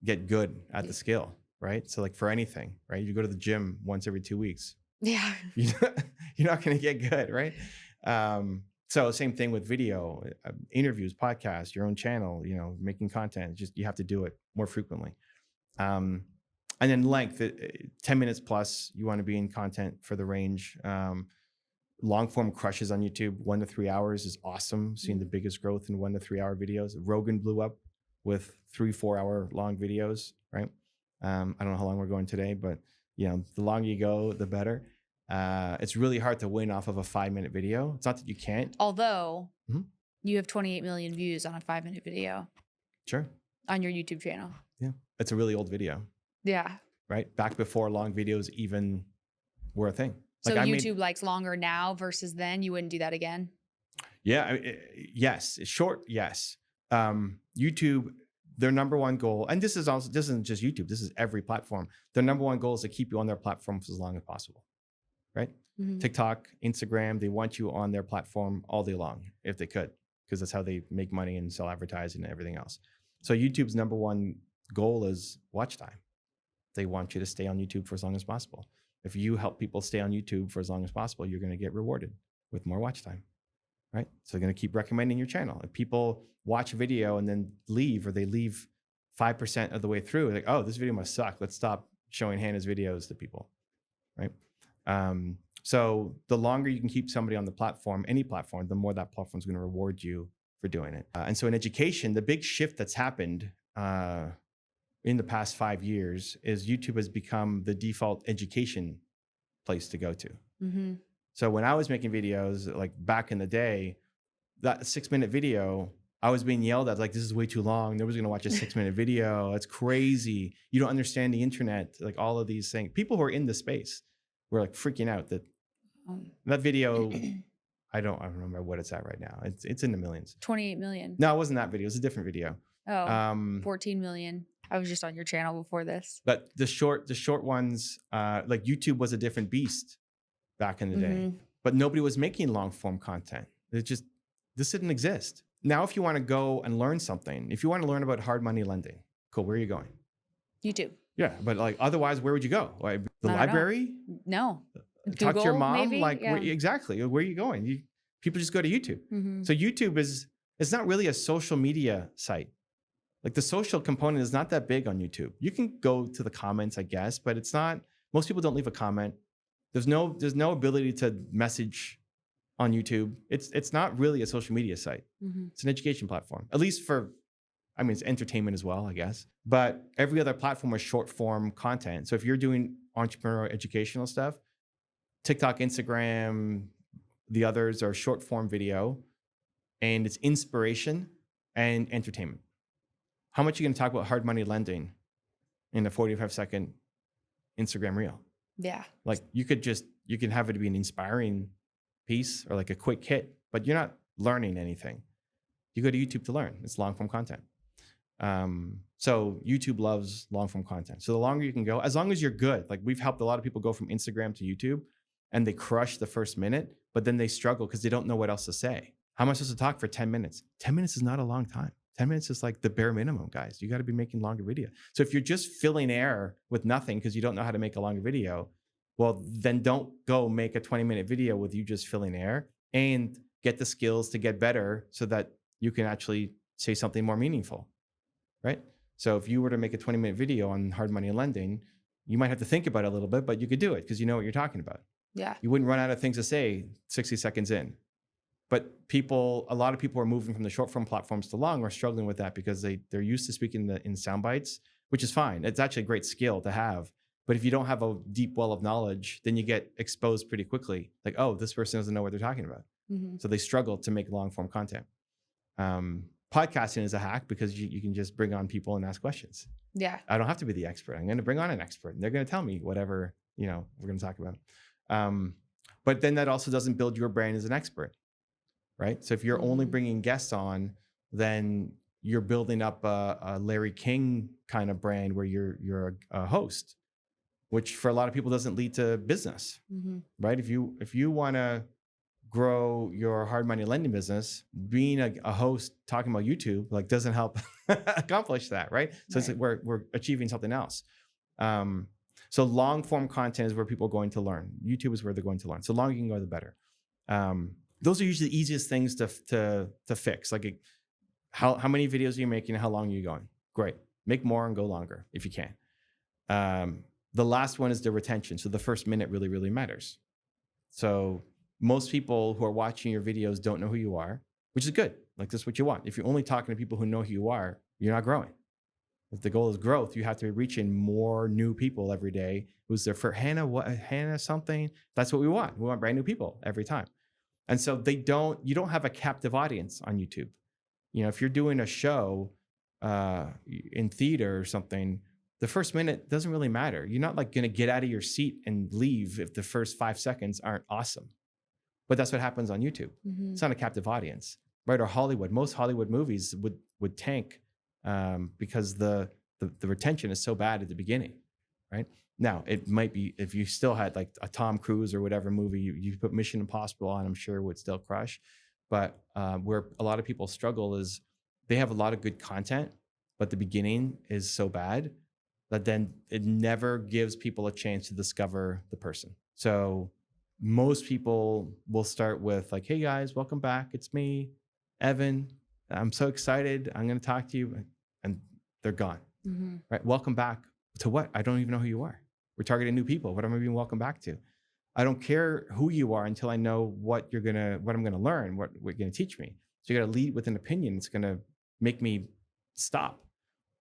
get good at the skill, right? So like for anything, right? You go to the gym once every 2 weeks, Yeah. you're not going to get good, right? So same thing with video, interviews, podcasts, your own channel, making content. Just you have to do it more frequently. And then length, 10 minutes plus. You want to be in content for the range. Long form crushes on YouTube. 1 to 3 hours is awesome. Seeing the biggest growth in 1 to 3 hour videos. Rogan blew up with 3-4 hour long videos, right? I don't know how long we're going today, but the longer you go, the better. It's really hard to win off of a 5-minute video. It's not that you can't. Although you have 28 million views on a 5-minute video. Sure. On your YouTube channel. Yeah. It's a really old video. Yeah. Right. Back before long videos even were a thing. So YouTube likes longer now versus then. You wouldn't do that again? Yeah. Yes. Short. Yes. YouTube, their number one goal, and this isn't just YouTube. This is every platform. Their number one goal is to keep you on their platform for as long as possible. Right? TikTok, Instagram, they want you on their platform all day long if they could, because that's how they make money and sell advertising and everything else. So YouTube's number one goal is watch time. They want you to stay on YouTube for as long as possible. If you help people stay on YouTube for as long as possible, you're going to get rewarded with more watch time, right? So they're going to keep recommending your channel. If people watch a video and then leave, or they leave 5% of the way through, like, oh, this video must suck. Let's stop showing Hannah's videos to people, right? So the longer you can keep somebody on the platform, any platform, the more that platform is going to reward you for doing it. And so in education, the big shift that's happened in the past 5 years is YouTube has become the default education place to go to. So when I was making videos, like back in the day, that 6-minute video, I was being yelled at, like, this is way too long. Nobody's going to watch a 6-minute video. It's crazy. You don't understand the internet. Like all of these things. People who are in the space were like freaking out that that video, I don't remember what it's at right now. It's in the millions. 28 million. No, it wasn't that video. It was a different video. Oh, 14 million. I was just on your channel before this. But the short ones, like YouTube was a different beast back in the day, but nobody was making long form content. This didn't exist. Now, if you want to go and learn something, if you want to learn about hard money lending, cool. Where are you going? YouTube. Yeah. But like, otherwise, where would you go? Like the library? No. Talk Google, to your mom? maybe? Like, Yeah. exactly. Where are you going? People just go to YouTube. So YouTube it's not really a social media site. Like the social component is not that big on YouTube. You can go to the comments, I guess, but it's not, most people don't leave a comment. There's no ability to message on YouTube. It's not really a social media site. It's an education platform, at least it's entertainment as well, I guess. But every other platform is short form content. So if you're doing entrepreneurial educational stuff, TikTok, Instagram, the others are short form video, and it's inspiration and entertainment. How much are you going to talk about hard money lending in a 45-second Instagram reel? Yeah. Like you can have it be an inspiring piece or like a quick hit, but you're not learning anything. You go to YouTube to learn. It's long form content. So YouTube loves long form content. So the longer you can go, as long as you're good, like we've helped a lot of people go from Instagram to YouTube and they crush the first minute, but then they struggle because they don't know what else to say. How am I supposed to talk for 10 minutes? 10 minutes is not a long time. 10 minutes is like the bare minimum, guys. You got to be making longer video. So if you're just filling air with nothing because you don't know how to make a longer video, well, then don't go make a 20-minute video with you just filling air, and get the skills to get better so that you can actually say something more meaningful, right? So if you were to make a 20-minute video on hard money and lending, you might have to think about it a little bit, but you could do it because you know what you're talking about. Yeah. You wouldn't run out of things to say 60 seconds in. But a lot of people are moving from the short form platforms to long, are struggling with that because they're used to speaking in sound bites, which is fine. It's actually a great skill to have. But if you don't have a deep well of knowledge, then you get exposed pretty quickly. Like, oh, this person doesn't know what they're talking about. Mm-hmm. So they struggle to make long form content. Podcasting is a hack because you can just bring on people and ask questions. Yeah. I don't have to be the expert. I'm going to bring on an expert and they're going to tell me whatever, we're going to talk about. But then that also doesn't build your brand as an expert, right? So if you're only bringing guests on, then you're building up a Larry King kind of brand where you're a host, which for a lot of people doesn't lead to business, right? If you want to grow your hard money lending business, being a host talking about YouTube doesn't help accomplish that, right? So it's like we're achieving something else. So long form content is where people are going to learn. YouTube is where they're going to learn. So long you can go, the better. Those are usually the easiest things to fix. Like how many videos are you making? How long are you going? Great. Make more and go longer if you can. The last one is the retention. So the first minute really, really matters. So most people who are watching your videos don't know who you are, which is good. Like that's what you want. If you're only talking to people who know who you are, you're not growing. If the goal is growth, you have to be reaching more new people every day. Who's there for Hannah something? That's what we want. We want brand new people every time. And so you don't have a captive audience on YouTube. If you're doing a show in theater or something, the first minute doesn't really matter. You're not going to get out of your seat and leave if the first 5 seconds aren't awesome. But that's what happens on YouTube. It's not a captive audience, right? Or Hollywood. Most Hollywood movies would tank because the retention is so bad at the beginning, right? Now, it might be, if you still had like a Tom Cruise or whatever movie, you put Mission Impossible on, I'm sure it would still crush. But where a lot of people struggle is they have a lot of good content, but the beginning is so bad that then it never gives people a chance to discover the person. So most people will start with like, hey guys, welcome back. It's me, Evan. I'm so excited. I'm going to talk to you. And they're gone. Right? Welcome back to what? I don't even know who you are. We're targeting new people. What am I being welcome back to? I don't care who you are until I know what I'm going to learn, what you're going to teach me. So you got to lead with an opinion. It's going to make me stop.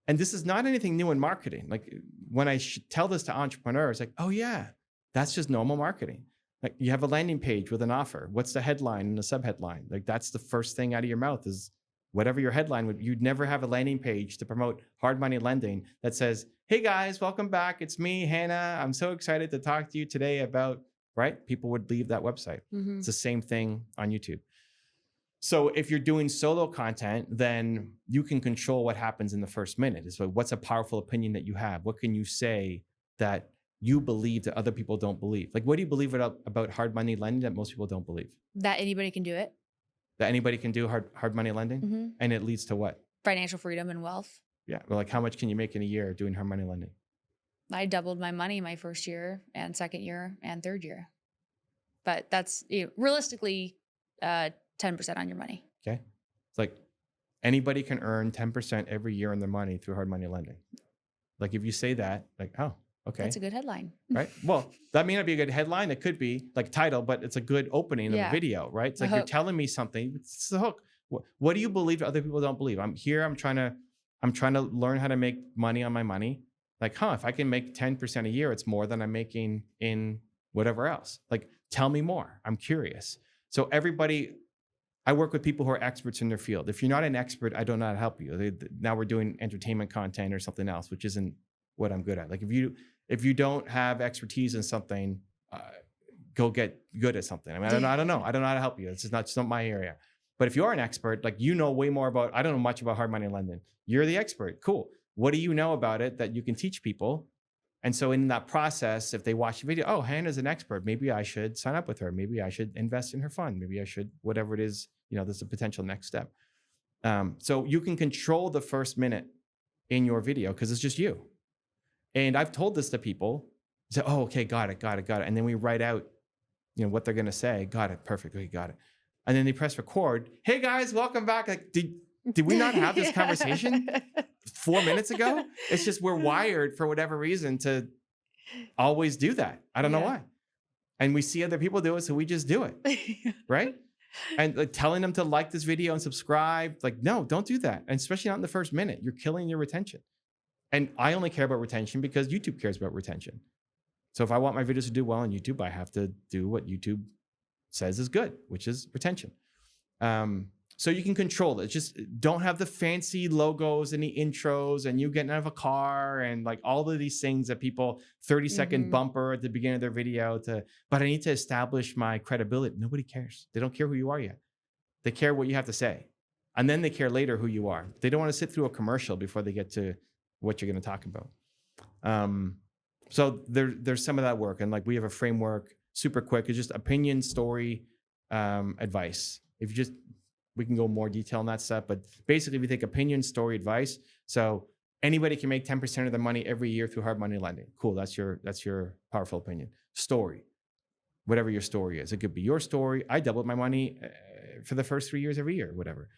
And this is not anything new in marketing. Like when I tell this to entrepreneurs, like, oh yeah, that's just normal marketing. Like you have a landing page with an offer. What's the headline and the subheadline? Like that's the first thing out of your mouth is whatever your headline would. You'd never have a landing page to promote hard money lending that says, hey guys, welcome back. It's me, Hannah. I'm so excited to talk to you today about, right? People would leave that website. It's the same thing on YouTube. So if you're doing solo content, then you can control what happens in the first minute. So what's a powerful opinion that you have? What can you say that you believe that other people don't believe? Like, what do you believe about hard money lending that most people don't believe? That anybody can do it. That anybody can do hard money lending? And it leads to what? Financial freedom and wealth. Yeah. Well, like how much can you make in a year doing hard money lending? I doubled my money my first year and second year and third year. But that's realistically 10% on your money. Okay. It's like anybody can earn 10% every year on their money through hard money lending. Like if you say that, like, oh, okay. That's a good headline. Right. Well, that may not be a good headline. It could be like title, but it's a good opening of a video, right? It's like you're telling me something. It's the hook. What do you believe that other people don't believe? I'm here. I'm trying to learn how to make money on my money. Like, if I can make 10% a year, it's more than I'm making in whatever else. Like, tell me more. I'm curious. So I work with people who are experts in their field. If you're not an expert, I don't know how to help you. Now we're doing entertainment content or something else, which isn't what I'm good at. Like if you don't have expertise in something, go get good at something. I mean, I don't know. I don't know how to help you. It's not my area. But if you are an expert, like you know way more about, I don't know much about hard money lending. You're the expert. Cool. What do you know about it that you can teach people? And so in that process, if they watch the video, oh, Hannah's an expert. Maybe I should sign up with her. Maybe I should invest in her fund. Maybe I should, whatever it is, there's a potential next step. So you can control the first minute in your video because it's just you. And I've told this to people. Say, oh, okay, got it. And then we write out, what they're going to say. Got it. Perfect. Okay, got it. And then they press record. Hey guys, welcome back. Like, did we not have this conversation 4 minutes ago? It's just we're wired for whatever reason to always do that. I don't know why. And we see other people do it, so we just do it, right? And like telling them to like this video and subscribe, like, no, don't do that. And especially not in the first minute. You're killing your retention. And I only care about retention because YouTube cares about retention. So if I want my videos to do well on YouTube, I have to do what YouTube says is good, which is retention. So you can control it. Just don't have the fancy logos and the intros and you getting out of a car and like all of these things that people 30-second bumper at the beginning of their video but I need to establish my credibility. Nobody cares. They don't care who you are yet. They care what you have to say. And then they care later who you are. They don't want to sit through a commercial before they get to what you're going to talk about. So there's some of that work. And like we have a framework, super quick. It's just opinion, story, advice. If you just, we can go more detail on that stuff, but basically we take opinion, story, advice. So anybody can make 10% of their money every year through hard money lending. Cool. That's your powerful opinion. Story, whatever your story is. It could be your story. I doubled my money for the first 3 years every year, whatever.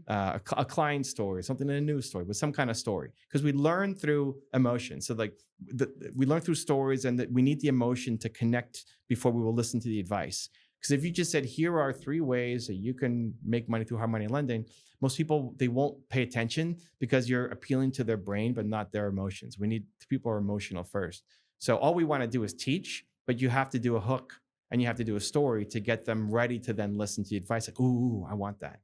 A client story, something in a news story, but some kind of story. Because we learn through emotion. So like we learn through stories and that we need the emotion to connect before we will listen to the advice. Because if you just said, here are 3 ways that you can make money through hard money lending, most people, they won't pay attention because you're appealing to their brain, but not their emotions. People are emotional first. So all we want to do is teach, but you have to do a hook and you have to do a story to get them ready to then listen to the advice. Like, ooh, I want that.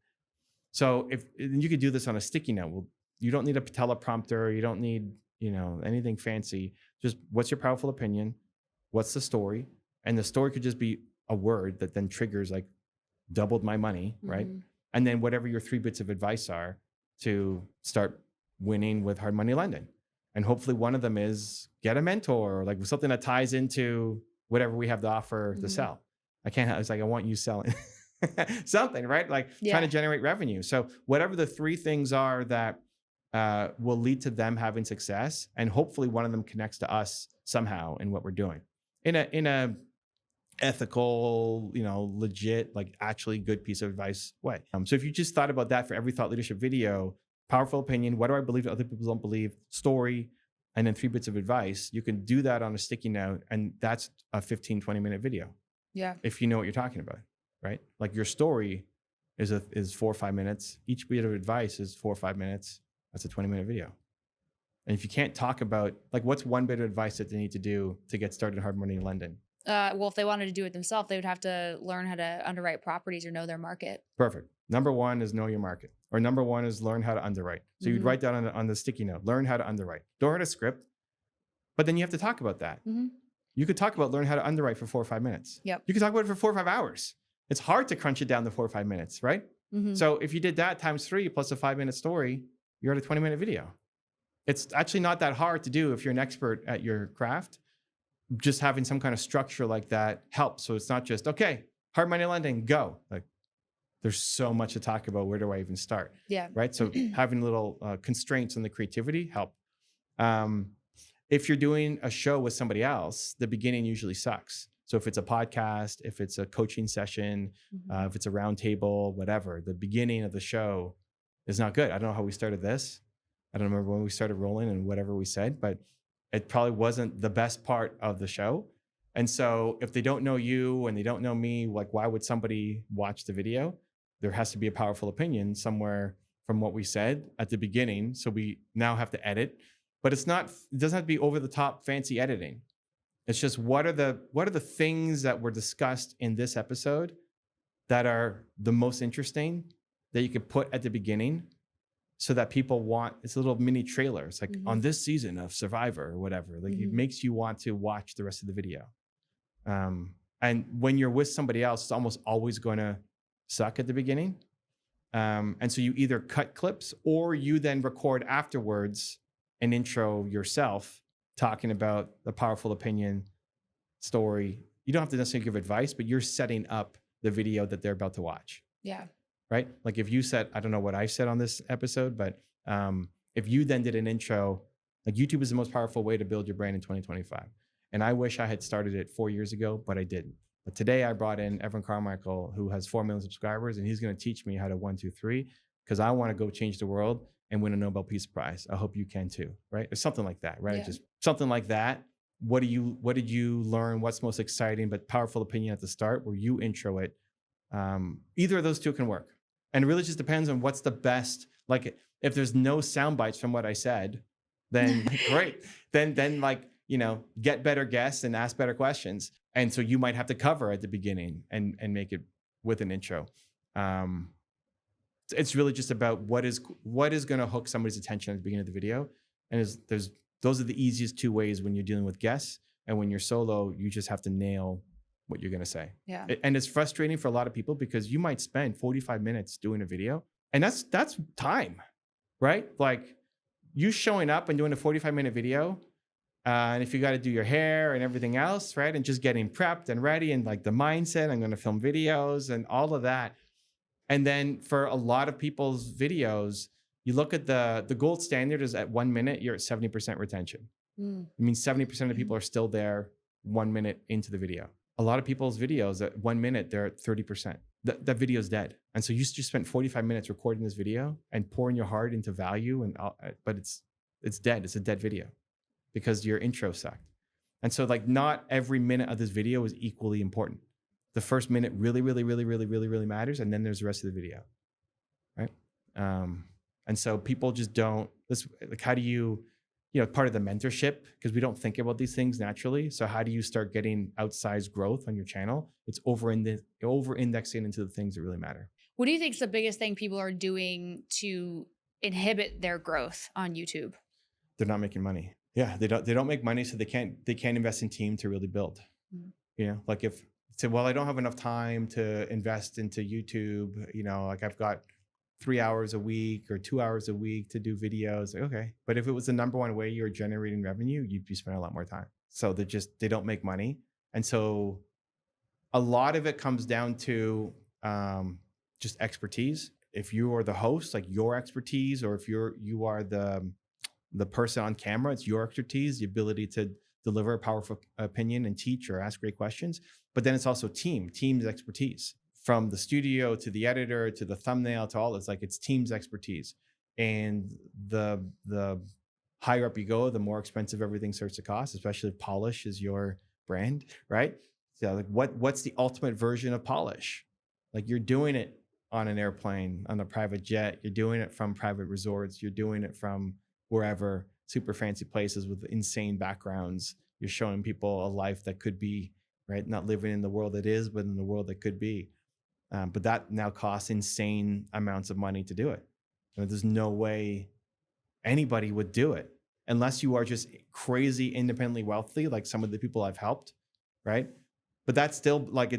So if you could do this on a sticky note, well, you don't need a teleprompter. You don't need, anything fancy. Just what's your powerful opinion? What's the story? And the story could just be a word that then triggers like doubled my money, right? And then whatever your 3 bits of advice are to start winning with hard money lending. And hopefully one of them is get a mentor, or like something that ties into whatever we have to offer to sell. It's like, I want you selling something, right? Like trying to generate revenue. So whatever the 3 things are that will lead to them having success. And hopefully one of them connects to us somehow in what we're doing in a ethical, legit, like actually good piece of advice way. So if you just thought about that for every thought leadership video, powerful opinion, what do I believe that other people don't believe, story, and then 3 bits of advice, you can do that on a sticky note. And that's a 15, 20-minute video. Yeah. If you know what you're talking about, right? Like your story is 4 or 5 minutes. Each bit of advice is 4 or 5 minutes. That's a 20-minute video. And if you can't talk about, like, what's one bit of advice that they need to do to get started in hard money lending? Well, if they wanted to do it themselves, they would have to learn how to underwrite properties or know their market. Perfect. Number 1 is know your market, or number 1 is learn how to underwrite. So you'd write down on the sticky note, learn how to underwrite. Don't write a script, but then you have to talk about that. You could talk about learn how to underwrite for 4 or 5 minutes. Yep. You could talk about it for 4 or 5 hours. It's hard to crunch it down to 4 or 5 minutes, right? So if you did that times 3 plus a 5-minute story, you're at a 20-minute video. It's actually not that hard to do if you're an expert at your craft. Just having some kind of structure like that helps. So it's not just, okay, hard money lending, go. Like there's so much to talk about. Where do I even start? Yeah. Right. So having little constraints on the creativity help. If you're doing a show with somebody else, the beginning usually sucks. So if it's a podcast, if it's a coaching session, if it's a round table, whatever, the beginning of the show is not good. I don't know how we started this. I don't remember when we started rolling and whatever we said, but it probably wasn't the best part of the show. And so if they don't know you and they don't know me, like, why would somebody watch the video? There has to be a powerful opinion somewhere from what we said at the beginning. So we now have to edit, but it doesn't have to be over the top fancy editing. It's just, what are the things that were discussed in this episode that are the most interesting that you could put at the beginning, so that people want, it's a little mini trailer. It's like on this season of Survivor or whatever, like it makes you want to watch the rest of the video. And when you're with somebody else, it's almost always going to suck at the beginning. And so you either cut clips or you then record afterwards an intro yourself talking about the powerful opinion story. You don't have to necessarily give advice, but you're setting up the video that they're about to watch. Yeah. Right? Like if you said, I don't know what I said on this episode, but if you then did an intro, like YouTube is the most powerful way to build your brand in 2025. And I wish I had started it 4 years ago, but I didn't. But today I brought in Carmichael, who has 4 million subscribers, and he's going to teach me how to 1, 2, 3, because I want to go change the world and win a Nobel Peace Prize. I hope you can too, right? Or something like that, right? Yeah. Just something like that. what did you learn? What's most exciting but powerful opinion at the start where you intro it. Either of those two can work. And it really just depends on what's the best. Like if there's no sound bites from what I said, then great. Then like, get better guests and ask better questions. And so you might have to cover at the beginning and make it with an intro. It's really just about what is going to hook somebody's attention at the beginning of the video. And those are the easiest two ways when you're dealing with guests. And when you're solo, you just have to nail what you're going to say. Yeah. And it's frustrating for a lot of people because you might spend 45 minutes doing a video, and that's time, right? Like you showing up and doing a 45-minute video, and if you got to do your hair and everything else, right? And just getting prepped and ready and like the mindset, I'm going to film videos and all of that. And then for a lot of people's videos, you look at the gold standard is at 1 minute, you're at 70% retention. It means 70% of people are still there 1 minute into the video. A lot of people's videos at 1 minute, they're at 30%. That video is dead. And so you just spent 45 minutes recording this video and pouring your heart into value, but it's dead. It's a dead video because your intro sucked. And so like not every minute of this video is equally important. The first minute really, really, really, really, really, really matters. And then there's the rest of the video, right? And so people just don't, like how do you, part of the mentorship, because we don't think about these things naturally. So how do you start getting outsized growth on your channel? It's over-indexing into the things that really matter. What do you think is the biggest thing people are doing to inhibit their growth on YouTube? They're not making money. Yeah, they don't make money, so they can't invest in team to really build. Like if well, I don't have enough time to invest into YouTube. Like I've got 3 hours a week or 2 hours a week to do videos. Like, okay. But if it was the number one way you're generating revenue, you'd be spending a lot more time. So they don't make money. And so a lot of it comes down to just expertise. If you are the host, like your expertise, or if you are the person on camera, it's your expertise, the ability to deliver a powerful opinion and teach or ask great questions. But then it's also team's expertise. From the studio to the editor to the thumbnail to all, it's team's expertise. And the higher up you go, the more expensive everything starts to cost, especially if polish is your brand, right? So like what's the ultimate version of polish? Like you're doing it on an airplane, on a private jet, you're doing it from private resorts, you're doing it from wherever, super fancy places with insane backgrounds. You're showing people a life that could be, right? Not living in the world that is, but in the world that could be. But that now costs insane amounts of money to do it. There's no way anybody would do it unless you are just crazy independently wealthy, like some of the people I've helped, right? But that's still like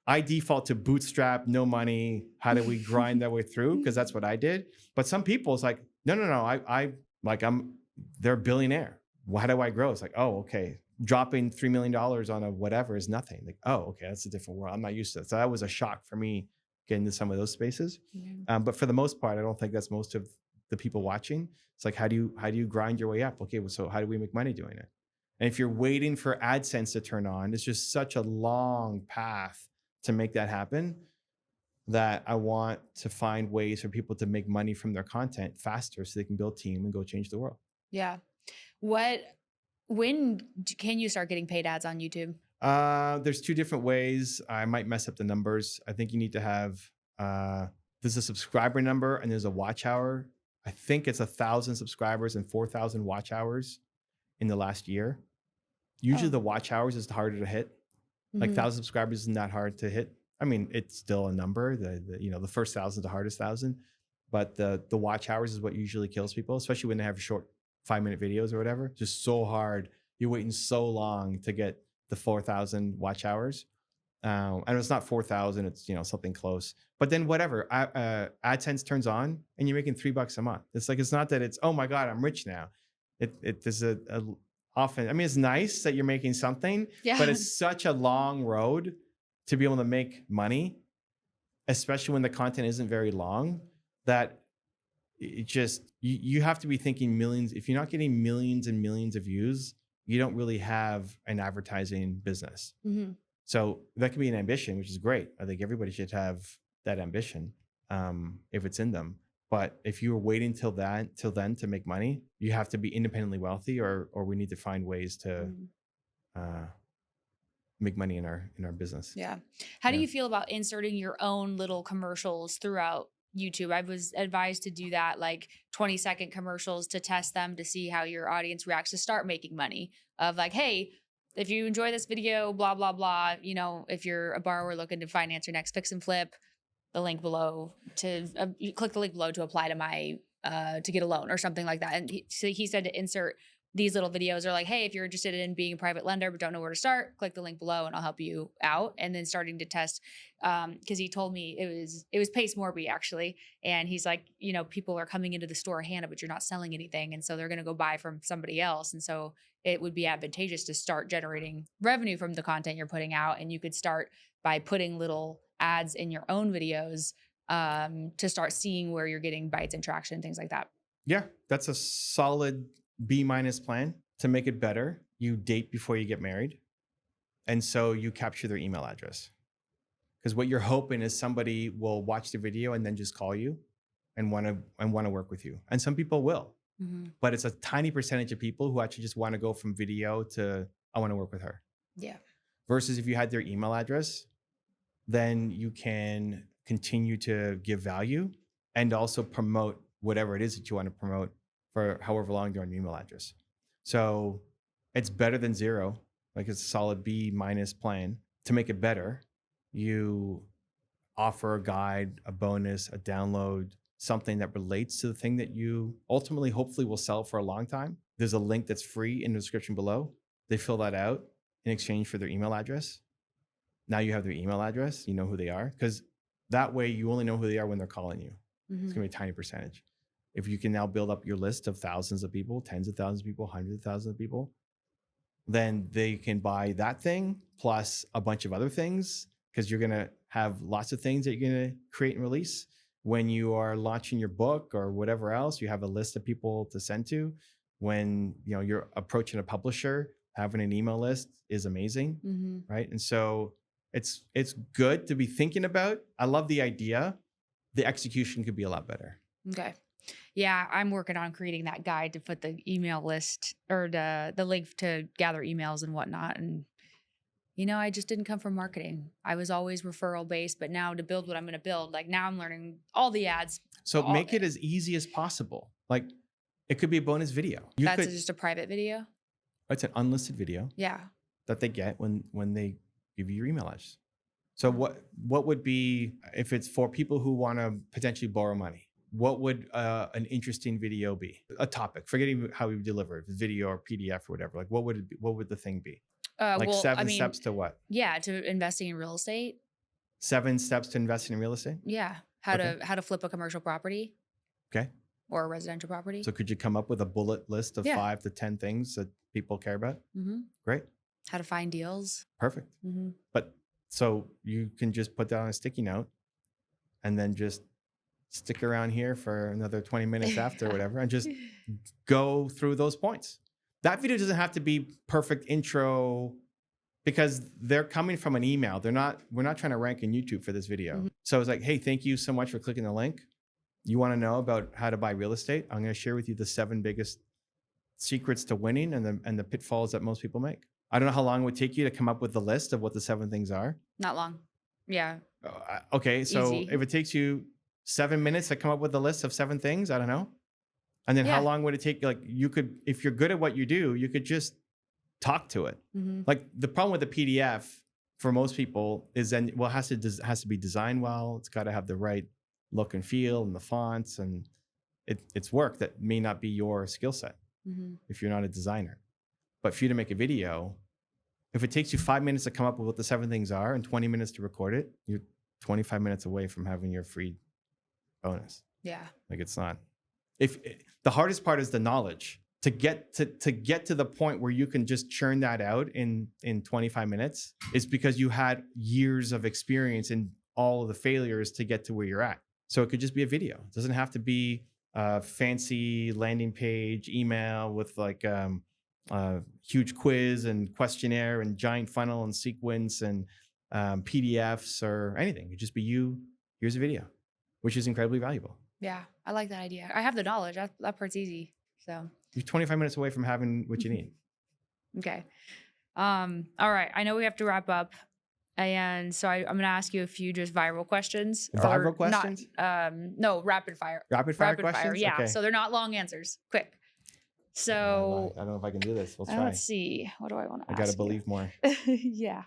I default to bootstrap, no money. How do we grind that way through? Because that's what I did. But some people, it's like, no. They're a billionaire. How do I grow? It's like, oh, okay. Dropping $3 million on a whatever is nothing. Like, oh, okay, that's a different world. I'm not used to it. So that was a shock for me getting into some of those spaces. But for the most part, I don't think that's most of the people watching. It's like, how do you grind your way up? Okay, well, so how do we make money doing it? And if you're waiting for AdSense to turn on, it's just such a long path to make that happen that I want to find ways for people to make money from their content faster so they can build team and go change the world. Yeah. When can you start getting paid ads on YouTube? There's two different ways. I might mess up the numbers. I think you need to have, there's a subscriber number and there's a watch hour. I think it's 1,000 subscribers and 4,000 watch hours in the last year. Usually the watch hours is harder to hit. Like 1,000 subscribers is not hard to hit. I mean, it's still a number. The first 1,000 is the hardest 1,000, but the watch hours is what usually kills people, especially when they have short 5-minute videos or whatever. Just so hard. You're waiting so long to get the 4,000 watch hours. And it's not 4,000, it's something close. But then whatever, AdSense turns on and you're making $3 a month. It's like, it's not that it's, oh my God, I'm rich now. There's often, I mean, it's nice that you're making something, but it's such a long road to be able to make money, especially when the content isn't very long, that it just, you have to be thinking millions. If you're not getting millions and millions of views, you don't really have an advertising business. So that can be an ambition, which is great. I think everybody should have that ambition if it's in them. But if you were waiting till then to make money, you have to be independently wealthy, or we need to find ways to make money in our business. Yeah. How do Yeah. you feel about inserting your own little commercials throughout YouTube? I was advised to do that, like 20-second commercials to test them to see how your audience reacts to start making money. Of like, hey, if you enjoy this video, blah, blah, blah, if you're a borrower looking to finance your next fix and flip, the link below you click the link below to apply to my to get a loan or something like that. And so he said to insert these little videos, or like, hey, if you're interested in being a private lender but don't know where to start, click the link below and I'll help you out. And then starting to test, because he told me it was Pace Morby actually, and he's like, people are coming into the store, Hannah, but you're not selling anything, and so they're going to go buy from somebody else, and so it would be advantageous to start generating revenue from the content you're putting out. And you could start by putting little ads in your own videos to start seeing where you're getting bites and traction, things like that. Yeah, that's a solid B- plan. To make it better, you date before you get married. And so you capture their email address. Because what you're hoping is somebody will watch the video and then just call you and want to work with you. And some people will. Mm-hmm. But it's a tiny percentage of people who actually just want to go from video to I want to work with her. Yeah. Versus if you had their email address, then you can continue to give value and also promote whatever it is that you want to promote for however long they're on your email address. So it's better than zero. Like it's a solid B- plan. To make it better, you offer a guide, a bonus, a download, something that relates to the thing that you ultimately, hopefully will sell for a long time. There's a link that's free in the description below. They fill that out in exchange for their email address. Now you have their email address, you know who they are, because that way you only know who they are when they're calling you. Mm-hmm. It's gonna be a tiny percentage. If you can now build up your list of thousands of people, tens of thousands of people, hundreds of thousands of people, then they can buy that thing plus a bunch of other things, because you're gonna have lots of things that you're gonna create and release. When you are launching your book or whatever else, you have a list of people to send to. When you're approaching a publisher, having an email list is amazing, Mm-hmm. right? And so it's good to be thinking about. I love the idea. The execution could be a lot better. Okay. Yeah, I'm working on creating that guide to put the email list or the link to gather emails and whatnot. And I just didn't come from marketing. I was always referral based, but now to build what I'm going to build, like now I'm learning all the ads. So make it as easy as possible. Like it could be a bonus video. That's just a private video. It's an unlisted video. Yeah. That they get when they give you your email address. So what would be, if it's for people who want to potentially borrow money, what would an interesting video be? A topic, forgetting how we deliver it, video or PDF or whatever. Like what would it be? What would the thing be? Seven steps to what? Yeah, to investing in real estate. 7 steps to investing in real estate? Yeah. How to flip a commercial property. Okay. Or a residential property. So could you come up with a bullet list of 5 to 10 things that people care about? Mm-hmm. Great. How to find deals. Perfect. Mm-hmm. But so you can just put that on a sticky note and then just stick around here for another 20 minutes after or whatever and just go through those points. That video doesn't have to be perfect intro because they're coming from an email. We're not trying to rank in YouTube for this video. Mm-hmm. So it's like, hey, thank you so much for clicking the link. You want to know about how to buy real estate? I'm going to share with you the 7 biggest secrets to winning and the pitfalls that most people make. I don't know how long it would take you to come up with the list of what the 7 things are. Not long. Yeah. Okay. So Easy. if it takes you 7 minutes to come up with a list of 7 things, I don't know. And then how long would it take? Like you could, if you're good at what you do, you could just talk to it. Mm-hmm. Like the problem with the PDF for most people is then, well, it has to be designed well. It's got to have the right look and feel and the fonts, and it's work that may not be your skill set if you're not a designer. But for you to make a video, if it takes you 5 minutes to come up with what the 7 things are and 20 minutes to record it, you're 25 minutes away from having your free bonus. Yeah. Like it's not. The hardest part is the knowledge to get to the point where you can just churn that out in 25 minutes is because you had years of experience in all of the failures to get to where you're at. So it could just be a video. It doesn't have to be a fancy landing page email with like huge quiz and questionnaire and giant funnel and sequence and PDFs or anything. It could just be you. Here's a video, which is incredibly valuable. Yeah, I like that idea. I have the knowledge. That part's easy. So you're 25 minutes away from having what you need. Okay. All right. I know we have to wrap up. And so I'm going to ask you a few just viral questions. Viral Or questions? Not, no, rapid fire. Rapid fire Rapid fire. questions? Yeah. Okay. So they're not long answers. Quick. I So don't know if I can do this. We'll try. let's see. What do I want to I ask got to you? believe more. Yeah.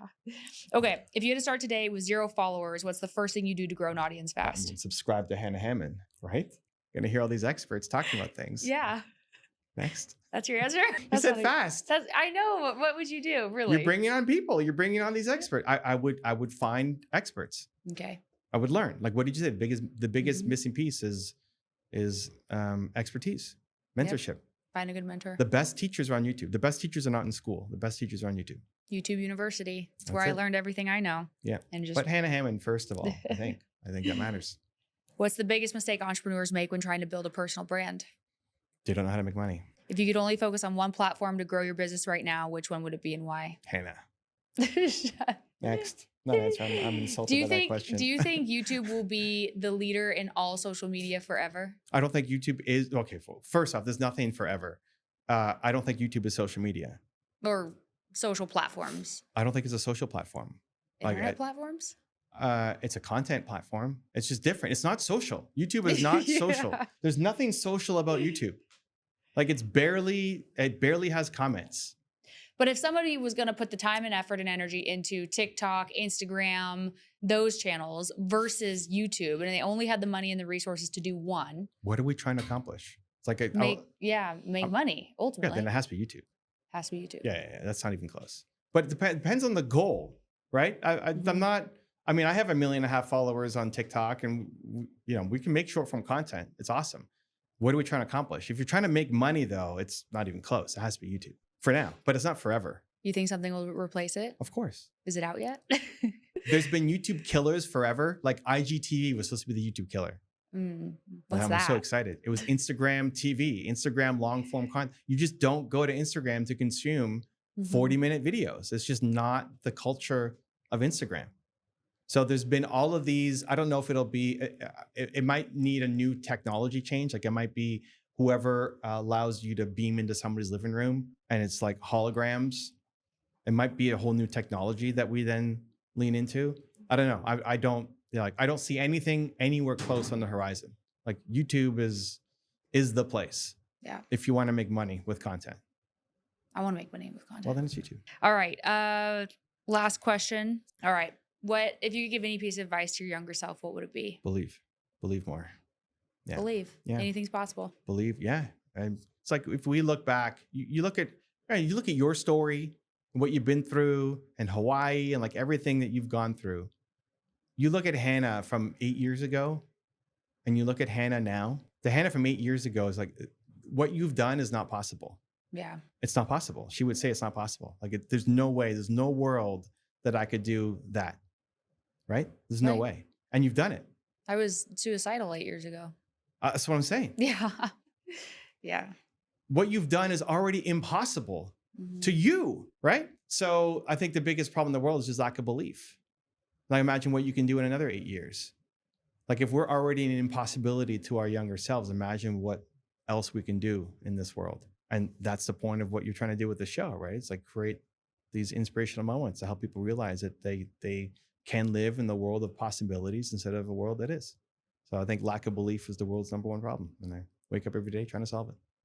Okay. If you had to start today with 0 followers, what's the first thing you do to grow an audience fast? Subscribe to Hannah Hammond, right? Gonna hear all these experts talking about things. Yeah. Next. That's your answer? You said fast. I know. What would you do? Really? You're bringing on people. You're bringing on these experts. I would find experts. Okay. I would learn. Like, what did you say? The biggest Mhm. missing piece is expertise, mentorship. Find a good mentor. The best teachers are on YouTube. The best teachers are not in school. The best teachers are on YouTube. YouTube University. It's That's where I it. learned everything I know. Yeah. And just But Hannah Hammond, first of all, I think that matters. what's the biggest mistake entrepreneurs make when trying to build a personal brand? They don't know how to make money. If you could only focus on one platform to grow your business right now, which one would it be and why? Hannah. Next. No answer. I'm insulted by that question. Do you think YouTube will be the leader in all social media forever? I don't think YouTube is okay. First off, there's nothing forever. I don't think YouTube is social media. Or social platforms? I don't think it's a social platform. Internet platforms? It's a content platform. It's just different. It's not social. YouTube is not social. Yeah. There's nothing social about YouTube. Like it barely has comments. But if somebody was going to put the time and effort and energy into TikTok, Instagram, those channels versus YouTube, and they only had the money and the resources to do one, What are we trying to accomplish? It's like make money ultimately. Yeah, then it has to be YouTube. Has to be YouTube. Yeah, that's not even close. But it depends on the goal, right? I'm not. I mean, I have 1.5 million followers on TikTok, and we can make short form content. It's awesome. What are we trying to accomplish? If you're trying to make money, though, it's not even close. It has to be YouTube for now, but it's not forever. You think something will replace it? Of course. Is it out yet? There's been YouTube killers forever. Like IGTV was supposed to be the YouTube killer. What's I'm that? so excited. It was Instagram TV, Instagram long form content. You just don't go to Instagram to consume 40-minute videos. It's just not the culture of Instagram. So there's been all of these. I don't know if it'll be, it might need a new technology change. Like it might be whoever allows you to beam into somebody's living room and it's like holograms. It might be a whole new technology that we then lean into. I don't know. I don't see anything anywhere close on the horizon. Like YouTube is the place. Yeah. If you want to make money with content. I want to make money with content. Well, then it's YouTube. All right. Last question. All right. What if you could give any piece of advice to your younger self, what would it be? Believe more. Yeah. Believe. Yeah. Anything's possible. Believe. Yeah. And it's like if we look back, you look at your story, what you've been through in Hawaii and like everything that you've gone through. You look at Hannah from 8 years ago and you look at Hannah now. The Hannah from 8 years ago is like, what you've done is not possible. Yeah. It's not possible. She would say it's not possible. Like there's no way, there's no world that I could do that. Right? There's no way. And you've done it. I was suicidal 8 years ago. That's what I'm saying. Yeah. Yeah. What you've done is already impossible to you, right? So I think the biggest problem in the world is just lack of belief. Like imagine what you can do in another 8 years. Like if we're already an impossibility to our younger selves, imagine what else we can do in this world. And that's the point of what you're trying to do with the show, right? It's like create these inspirational moments to help people realize that they can live in the world of possibilities instead of a world that is. So I think lack of belief is the world's #1 problem. And I wake up every day trying to solve it.